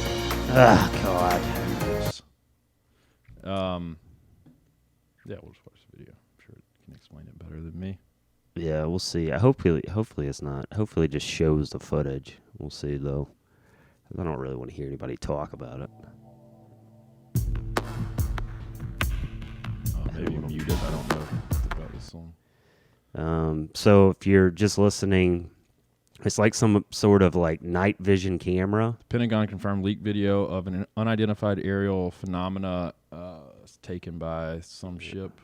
S6: Oh, God.
S2: Yeah, we'll just watch the video. I'm sure it can explain it better than me.
S6: Yeah, we'll see. Hopefully it's not. Hopefully it just shows the footage. We'll see, though. I don't really want to hear anybody talk about it.
S2: Maybe mute it. I don't know about this song.
S6: So if you're just listening, it's like some sort of like night vision camera.
S2: Pentagon confirmed leaked video of an unidentified aerial phenomena taken by some ship.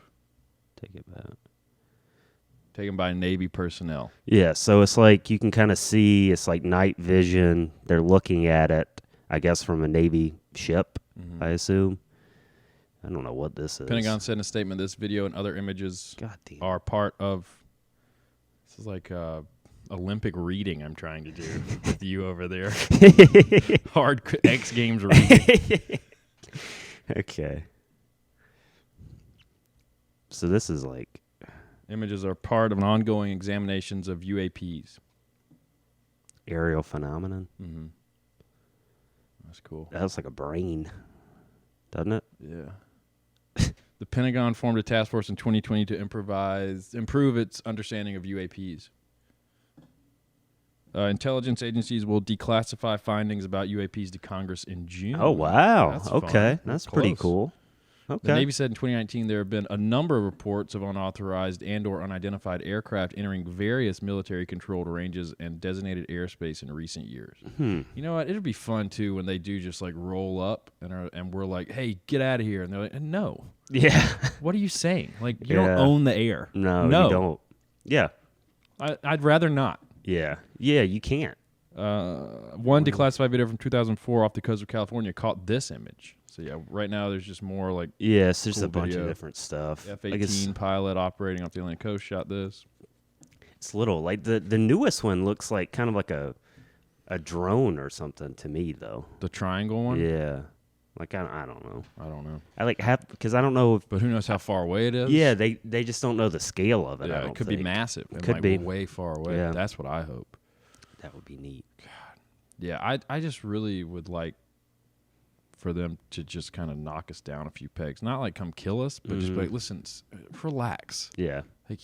S6: Take it back.
S2: Taken by Navy personnel.
S6: Yeah, so it's like you can kind of see, it's like night vision. They're looking at it, I guess, from a Navy ship, I assume. I don't know what this is.
S2: Pentagon said in a statement, this video and other images are part of, this is like Olympic reading I'm trying to do with you over there. Hard X Games reading.
S6: Okay. So this is like
S2: Images are part of an ongoing examinations of UAPs.
S6: Aerial phenomenon.
S2: Mm-hmm. That's cool.
S6: That looks like a brain, doesn't it?
S2: Yeah. The Pentagon formed a task force in 2020 to improve its understanding of UAPs. Intelligence agencies will declassify findings about UAPs to Congress in June.
S6: Oh, wow.
S2: That's
S6: Okay.
S2: fun.
S6: That's pretty
S2: Close.
S6: cool.
S2: The
S6: Okay.
S2: Navy said in 2019 there have been a number of reports of unauthorized and or unidentified aircraft entering various military-controlled ranges and designated airspace in recent years. You know what? It'd be fun, too, when they do just, like, roll up and we're like, hey, get out of here. And they're like, no.
S6: Yeah.
S2: What are you saying? Like, you
S6: Yeah.
S2: don't own the air.
S6: No,
S2: No.
S6: you don't. Yeah.
S2: I'd rather not.
S6: Yeah. Yeah, you can't.
S2: One declassified video from 2004 off the coast of California caught this image. So, yeah, right now there's just more, like,
S6: Yeah, it's just
S2: Cool
S6: a bunch
S2: video.
S6: of different stuff.
S2: F-18 pilot operating off the Atlantic coast shot this.
S6: It's little. Like, the newest one looks like kind of like a drone or something to me, though.
S2: The triangle one?
S6: Yeah. Like, I don't know.
S2: I don't know.
S6: I like have because I don't know if
S2: But who knows how far away it is?
S6: yeah they just don't know the scale of it. I
S2: Yeah,
S6: don't
S2: it could
S6: think.
S2: be massive. It
S6: Could
S2: might
S6: be.
S2: way far away.
S6: Yeah.
S2: That's what I hope.
S6: That would be neat.
S2: Yeah, I just really would like for them to just kind of knock us down a few pegs. Not like come kill us, but just be like, listen, relax.
S6: Yeah.
S2: Like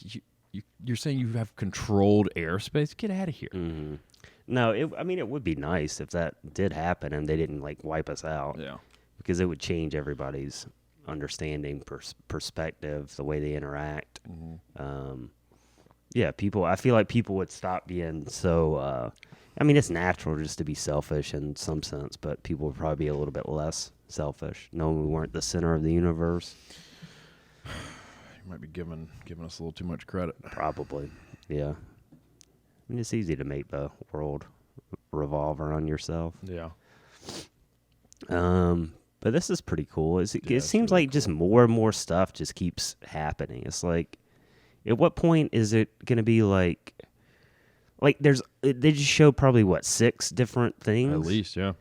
S2: you're saying you have controlled airspace? Get out of here.
S6: No, I mean it would be nice if that did happen and they didn't like wipe us out.
S2: Yeah.
S6: Because it would change everybody's understanding, perspective, the way they interact. Yeah, people. I feel like people would stop being so. I mean, it's natural just to be selfish in some sense, but people would probably be a little bit less selfish, knowing we weren't the center of the universe.
S2: You might be giving us a little too much credit.
S6: Probably, yeah. I mean, it's easy to make the world revolve around yourself.
S2: Yeah.
S6: But this is pretty cool. It
S2: it's
S6: seems
S2: really
S6: like just more and more stuff just keeps happening. It's like, at what point is it going to be like they just show probably what 6 different things
S2: At least, yeah.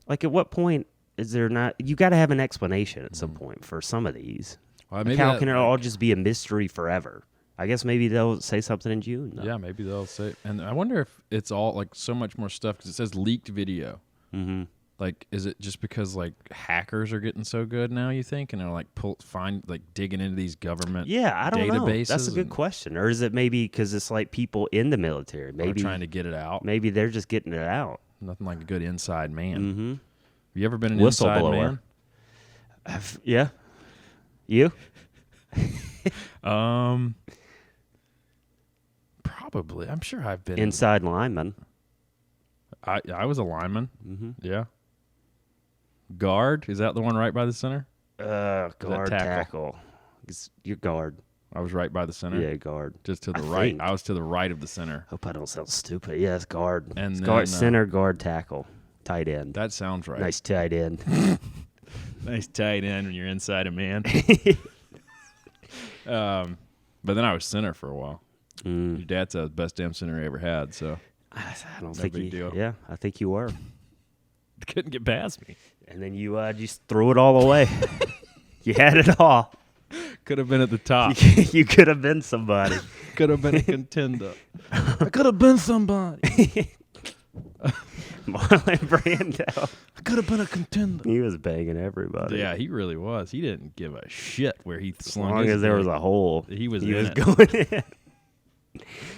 S6: Like, at what point is there not? You got to have an explanation at some point for some of these.
S2: Well,
S6: Like,
S2: maybe
S6: how
S2: that-
S6: can it all just be a mystery forever? I guess maybe they'll say something in June. Though.
S2: Yeah, maybe they'll say. And I wonder if it's all like so much more stuff because it says leaked video.
S6: Mm-hmm.
S2: Like, is it just because like hackers are getting so good now? You think, and they're like digging into these government
S6: Yeah, I don't know. That's a
S2: databases
S6: good
S2: and
S6: question. Or is it maybe because it's like people in the military?
S2: are
S6: Maybe
S2: trying to get it out.
S6: maybe they're just getting it out.
S2: Nothing like a good inside man.
S6: Mm-hmm.
S2: Have you ever been an inside
S6: Whistleblower.
S2: man?
S6: Yeah. You?
S2: Probably. I'm sure I've been.
S6: Inside lineman.
S2: I was a lineman.
S6: Mm-hmm.
S2: Yeah. Guard, is that the one right by the center?
S6: Guard
S2: tackle?
S6: tackle. You're guard.
S2: I was right by the center.
S6: Yeah, guard.
S2: Just to the
S6: I
S2: right.
S6: think.
S2: I was to the right of the center.
S6: Hope I don't sound stupid. Yeah, it's guard.
S2: And
S6: It's
S2: then,
S6: guard, center, guard, tackle, tight end.
S2: That sounds right.
S6: Nice tight end.
S2: Nice tight end when you're inside a man. But then I was center for a while. Your dad said the best damn center he ever had, so
S6: I don't
S2: No
S6: think
S2: big
S6: you.
S2: deal.
S6: Yeah, I think you were.
S2: couldn't get past me.
S6: And then you just threw it all away. You had it all.
S2: Could have been at the top.
S6: You could have been somebody.
S2: Could have been a contender. I could have been somebody.
S6: Marlon Brando.
S2: I could have been a contender.
S6: He was banging everybody.
S2: Yeah, he really was. He didn't give a shit where he
S6: As
S2: slung
S6: long
S2: his
S6: as there was
S2: dick.
S6: a hole,
S2: He was
S6: he
S2: in
S6: was
S2: it.
S6: going in.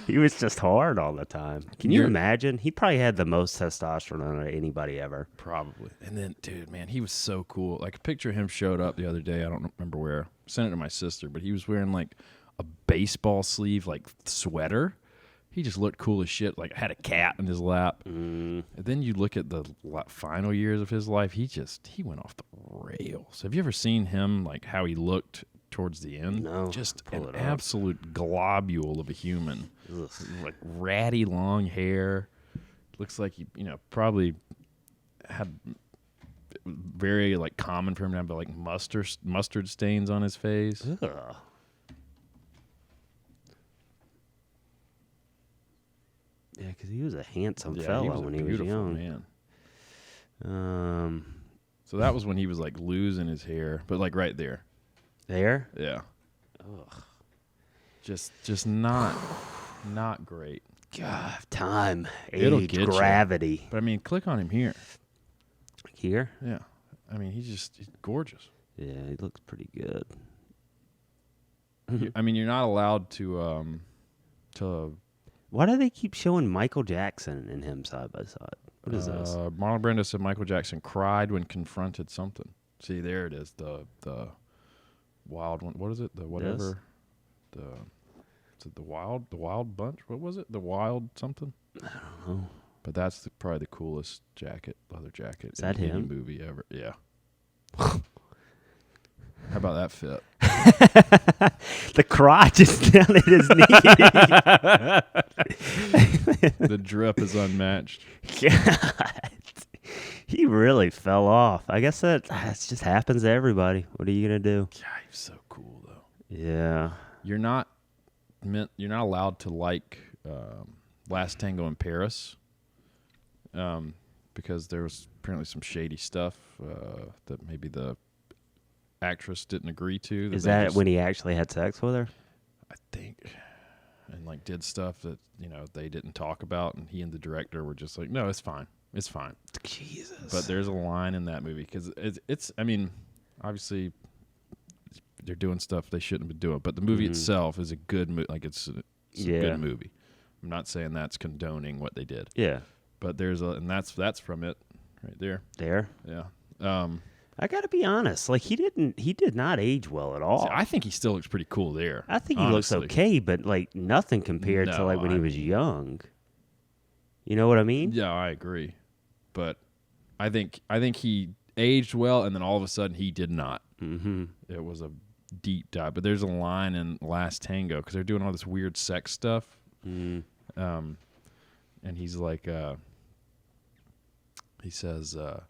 S6: He was just hard all the time. Can you
S2: You're-
S6: imagine? He probably had the most testosterone out of anybody ever.
S2: Probably. And then, dude, man, he was so cool. Like, a picture of him showed up the other day. I don't remember where. I sent it to my sister, but he was wearing, like, a baseball sleeve, like, sweater. He just looked cool as shit. Like, had a cat in his lap. And then you look at the final years of his life, he went off the rails. Have you ever seen him, like, how he looked towards the end?
S6: No.
S2: Just
S6: Pull
S2: an
S6: it up.
S2: absolute globule of a human.
S6: Ugh.
S2: Like, ratty long hair. Looks like he, probably had very, like, common for him to have, like, mustard stains on his face.
S6: Ugh. Yeah, because he was a handsome
S2: Yeah,
S6: fella
S2: was a
S6: when he was
S2: beautiful
S6: young.
S2: man. So that was when he was, like, losing his hair, but, like, right there.
S6: There?
S2: Yeah.
S6: Ugh.
S2: Just not great.
S6: God, time,
S2: It'll
S6: age,
S2: get you.
S6: gravity.
S2: But I mean, click on him here.
S6: Here?
S2: Yeah. I mean, he's gorgeous.
S6: Yeah, he looks pretty good.
S2: I mean, you're not allowed to
S6: Why do they keep showing Michael Jackson and him side by side? What is this?
S2: Marlon Brando said Michael Jackson cried when confronted something. See, there it is. The wild one. What is it? The whatever. Is it the wild bunch? What was it? The wild something?
S6: I don't know.
S2: But that's probably the coolest leather jacket.
S6: Is that
S2: in any
S6: him?
S2: movie ever? Yeah. How about that fit?
S6: The crotch is down at his knee.
S2: The drip is unmatched.
S6: God. He really fell off. I guess that just happens to everybody. What are you gonna do?
S2: God, he's so cool though.
S6: Yeah.
S2: You're not allowed to like Last Tango in Paris, because there was apparently some shady stuff that maybe the actress didn't agree to.
S6: Is that when he actually had sex with her?
S2: I think, and like did stuff that they didn't talk about, and he and the director were just like, no, it's fine.
S6: Jesus.
S2: But there's a line in that movie because it's. I mean, obviously, they're doing stuff they shouldn't be doing, but the movie itself is a good movie. Like it's a good movie. I'm not saying that's condoning what they did.
S6: Yeah.
S2: But and that's from it right there.
S6: There.
S2: Yeah.
S6: I gotta be honest. Like he did not age well at all.
S2: See, I think he still looks pretty cool there.
S6: I think he looks okay, but like nothing compared to like when he was young. You know what I mean?
S2: Yeah, I agree. But I think he aged well, and then all of a sudden he did not.
S6: Mm-hmm.
S2: It was a deep dive. But there's a line in Last Tango because they're doing all this weird sex stuff.
S6: Mm.
S2: And he's like, he says, I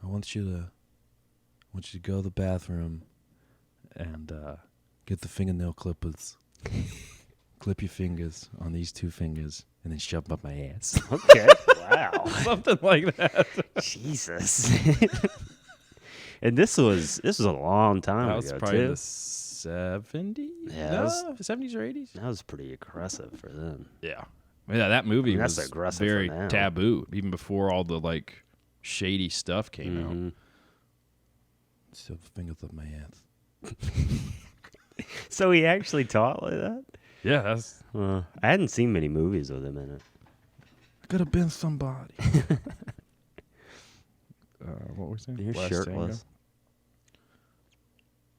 S2: want you to go to the bathroom and get the fingernail clippers. Clip your fingers on these two fingers and then shove them up my ass.
S6: Okay. Wow.
S2: Something like that.
S6: Jesus. And this was a long time
S2: That was
S6: ago
S2: probably
S6: too.
S2: the 70s?
S6: Yeah,
S2: No,
S6: that
S2: 70s or 80s?
S6: That was pretty aggressive for them.
S2: Yeah. Yeah, that movie
S6: that's
S2: was
S6: aggressive
S2: very
S6: for now.
S2: taboo, even before all the like shady stuff came out. Shove the fingers up my ass.
S6: So he actually taught like that?
S2: Yeah, that's.
S6: I hadn't seen many movies with him in it.
S2: I could have been somebody. What was that?
S6: You're
S2: Last
S6: shirtless.
S2: Tango?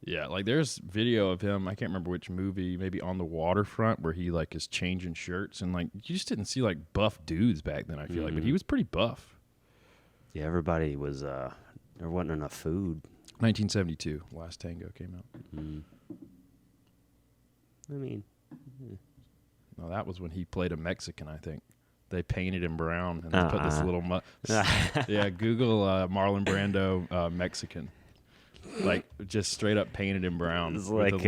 S2: Yeah, like there's video of him. I can't remember which movie. Maybe On the Waterfront, where he like is changing shirts, and like you just didn't see like buff dudes back then. I feel like, but he was pretty buff.
S6: Yeah, everybody was. There wasn't enough food.
S2: 1972, Last Tango came out.
S6: I mean,
S2: No, that was when he played a Mexican. I think they painted him brown and they put this little. Yeah, Google Marlon Brando Mexican. Like just straight up painted him brown.
S6: it's
S2: with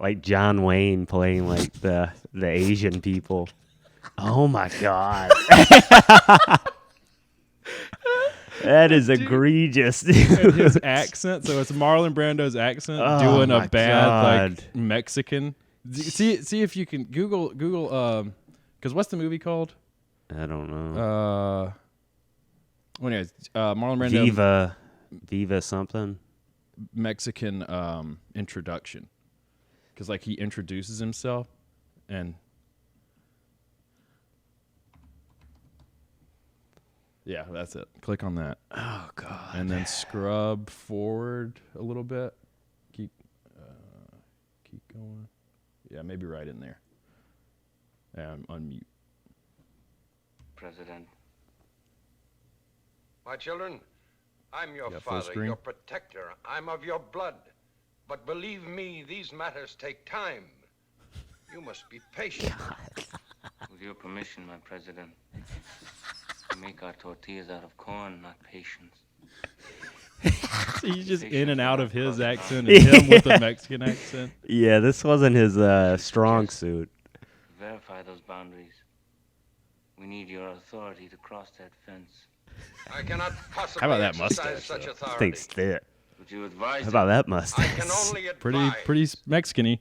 S6: like John Wayne playing like the Asian people. Oh my God. That is egregious, dude.
S2: And his accent. So it's Marlon Brando's accent doing a bad like Mexican. See if you can Google because what's the movie called?
S6: I don't know.
S2: Well, anyways, Marlon Brando
S6: Viva something.
S2: Mexican introduction, because like he introduces himself and yeah, that's it. Click on that.
S6: Oh God.
S2: And then scrub forward a little bit. Keep going. Yeah, maybe right in there. And unmute.
S9: President.
S10: My children, I'm your
S2: Yeah, full
S10: father,
S2: screen.
S10: your protector. I'm of your blood. But believe me, these matters take time. You must be patient.
S9: With your permission, my president, we make our tortillas out of corn, not patience.
S2: So he's just in and out of his accent and him with the Mexican accent.
S6: Yeah, this wasn't his strong suit.
S9: Verify those boundaries. We need your authority to cross that fence.
S10: I cannot possibly
S2: How about that
S10: exercise
S2: mustache,
S10: such
S2: though?
S10: authority.
S6: Thing's thick.
S9: Would you advise
S6: How about that
S10: I
S6: mustache?
S10: can only
S2: Pretty
S10: advise.
S2: pretty Mexican-y.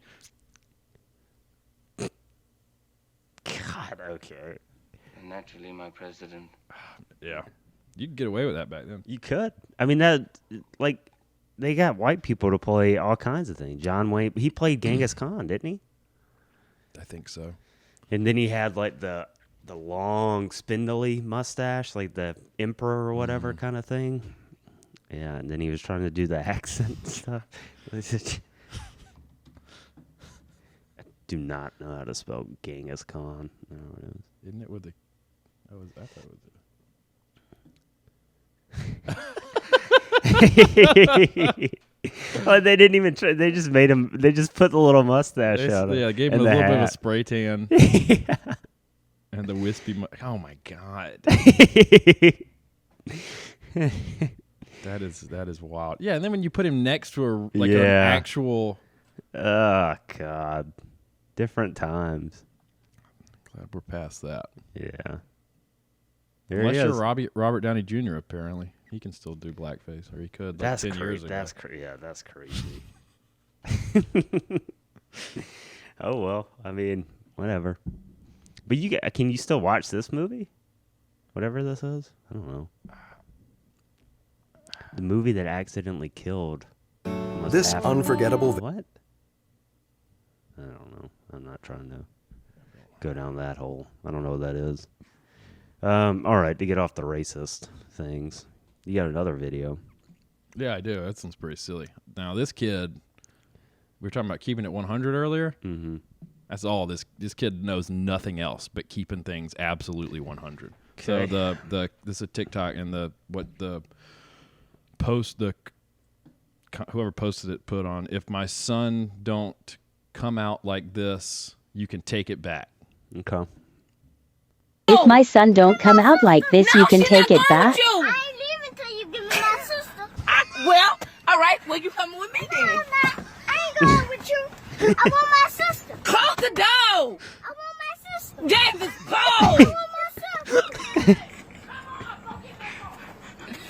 S6: God, okay.
S9: And naturally, my president.
S2: Yeah. You could get away with that back then.
S6: You could. I mean, that, like, they got white people to play all kinds of things. John Wayne, he played Genghis Khan, didn't he?
S2: I think so.
S6: And then he had, like, the long, spindly mustache, like the emperor or whatever kind of thing. Yeah, and then he was trying to do the accent and stuff. I do not know how to spell Genghis Khan. I don't know what it is.
S2: Isn't it with the... I thought it was...
S6: Oh, they didn't even try. They just made him. They just put the little mustache on him.
S2: Yeah, gave him
S6: and
S2: a
S6: the
S2: little bit of a
S6: hat.
S2: spray tan. And the wispy... oh, my God. That is wild. Yeah, and then when you put him next to an actual...
S6: Oh, God. Different times.
S2: Glad we're past that.
S6: Yeah.
S2: Unless you're Robert Downey Jr., apparently. He can still do blackface, or he could, like, 10 years ago.
S6: That's crazy. Oh, well. I mean, whatever. But can you still watch this movie? Whatever this is? I don't know. The movie that accidentally killed.
S11: This unforgettable...
S6: What? I don't know. I'm not trying to go down that hole. I don't know what that is. All right, to get off the racist things, you got another video.
S2: Yeah, I do. That sounds pretty silly. Now, this kid, we were talking about keeping it 100 earlier.
S6: Mm-hmm.
S2: That's all. This kid knows nothing else but keeping things absolutely 100.
S6: Okay.
S2: So this is a TikTok, and whoever posted it put on, if my son don't come out like this, you can take it back.
S6: Okay.
S12: If my son don't come out like this, you can take it back.
S13: I ain't leaving till you give me my sister. Well, all right. Well, you coming with me then? No, I ain't going with you. I want my sister. Close the door. I want my sister. Davis, close. I want my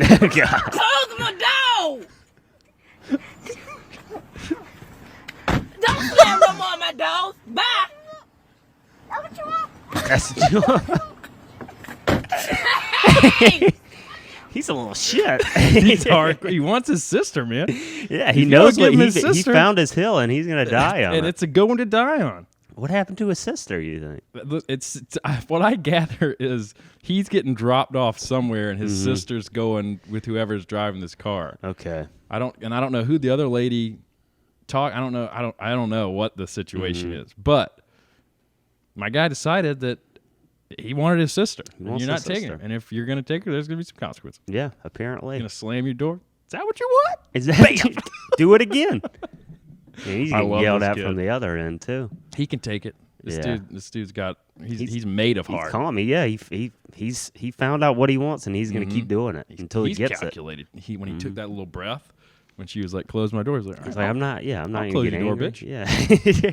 S13: sister.
S6: God.
S13: Close my door. Don't slam no more of my doors. Bye. That what you want?
S6: He's a little shit.
S2: He's hard. He wants his sister, man.
S6: Yeah, he knows what he found his hill, and he's gonna die on
S2: and
S6: it.
S2: it's a good one to die on.
S6: What happened to his sister? You think?
S2: It's what I gather is he's getting dropped off somewhere, and his sister's going with whoever's driving this car.
S6: Okay.
S2: I don't know who the other lady I don't know what the situation is, but my guy decided that he wanted his sister. And you're not taking her. And if you're going to take her, there's going to be some consequences.
S6: Yeah, apparently.
S2: You're going to slam your door? Is that what you want?
S6: Exactly. Do it again. And he's getting yelled at
S2: kid.
S6: from the other end, too.
S2: He can take it. This dude's got, he's made of heart.
S6: He's calm. Yeah, he found out what he wants, and he's going to keep doing it until he gets
S2: calculated. When he took that little breath, when she was like, close my door, he's like,
S6: I'm not even
S2: close
S6: getting
S2: your door,
S6: angry.
S2: bitch.
S6: Yeah.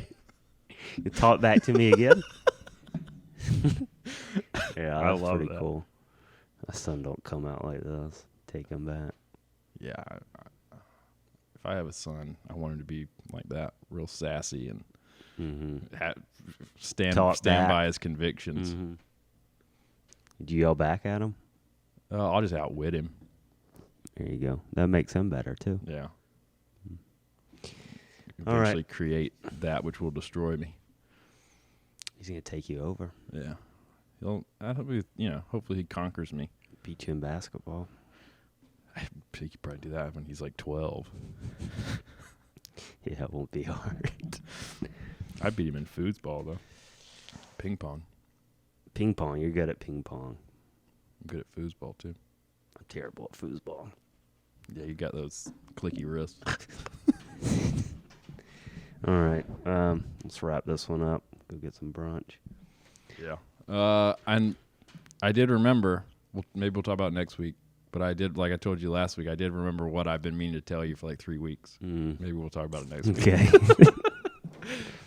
S6: You talk back to me again? Yeah, that's
S2: love
S6: pretty
S2: that.
S6: cool. My son don't come out like this. Take him back.
S2: Yeah. If I have a son, I want him to be like that, real sassy and stand by his convictions.
S6: Mm-hmm. Do you yell back at him?
S2: I'll just outwit him.
S6: There you go. That makes him better, too.
S2: Yeah.
S6: All right.
S2: Eventually create that which will destroy me.
S6: He's going to take you over.
S2: Yeah. Hopefully he conquers me.
S6: Beat you in basketball.
S2: I think he could probably do that when he's like 12.
S6: Yeah, it won't be hard.
S2: I beat him in foosball, though. Ping pong.
S6: Ping pong. You're good at ping pong.
S2: I'm good at foosball, too.
S6: I'm terrible at foosball.
S2: Yeah, you got those clicky wrists.
S6: All right. Let's wrap this one up. Go get some brunch.
S2: Yeah. And I did remember, maybe we'll talk about it next week, but I did, like I told you last week, I did remember what I've been meaning to tell you for like 3 weeks. Maybe we'll talk about it next week.
S6: Okay.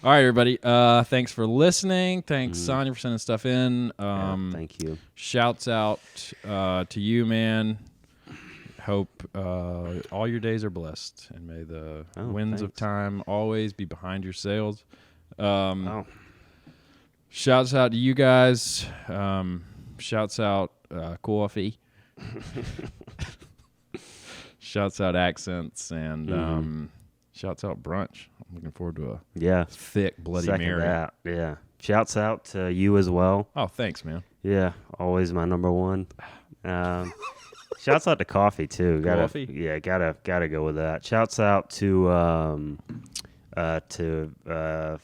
S2: All right, everybody. Thanks for listening. Thanks, Sonia, for sending stuff in.
S6: Thank you.
S2: Shouts out to you, man. Hope all your days are blessed, and may the winds of time always be behind your sails. Shouts out to you guys. Shouts out coffee. Shouts out accents and shouts out brunch. I'm looking forward to a thick Bloody
S6: Second
S2: Mary.
S6: that. Yeah. Shouts out to you as well.
S2: Oh, thanks, man.
S6: Yeah, always my number one. Shouts out to coffee too.
S2: Coffee?
S6: Gotta go with that. Shouts out to the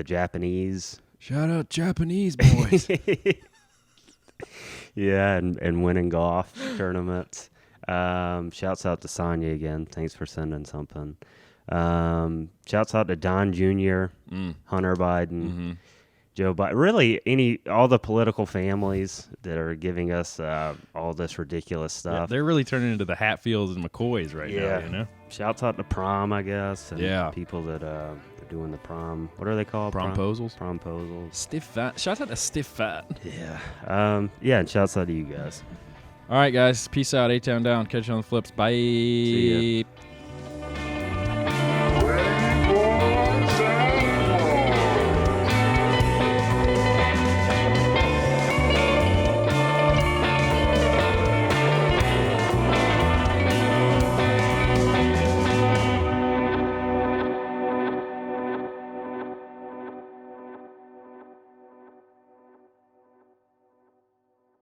S6: Japanese.
S2: Shout out Japanese boys.
S6: Yeah, and winning golf tournaments. Shouts out to Sonya again. Thanks for sending something. Shouts out to Don Jr., Hunter Biden, Joe Biden. Really, all the political families that are giving us all this ridiculous stuff.
S2: Yeah, they're really turning into the Hatfields and McCoys right now, you know?
S6: Shouts out to Prom, I guess. And
S2: Yeah.
S6: people that are doing the prom. What are they called?
S2: Promposals?
S6: Promposals.
S2: Stiff Fat. Shouts out to Stiff Fat.
S6: Yeah. And shouts out to you guys.
S2: All right, guys. Peace out. A-Town down. Catch you on the flips. Bye.
S6: See ya.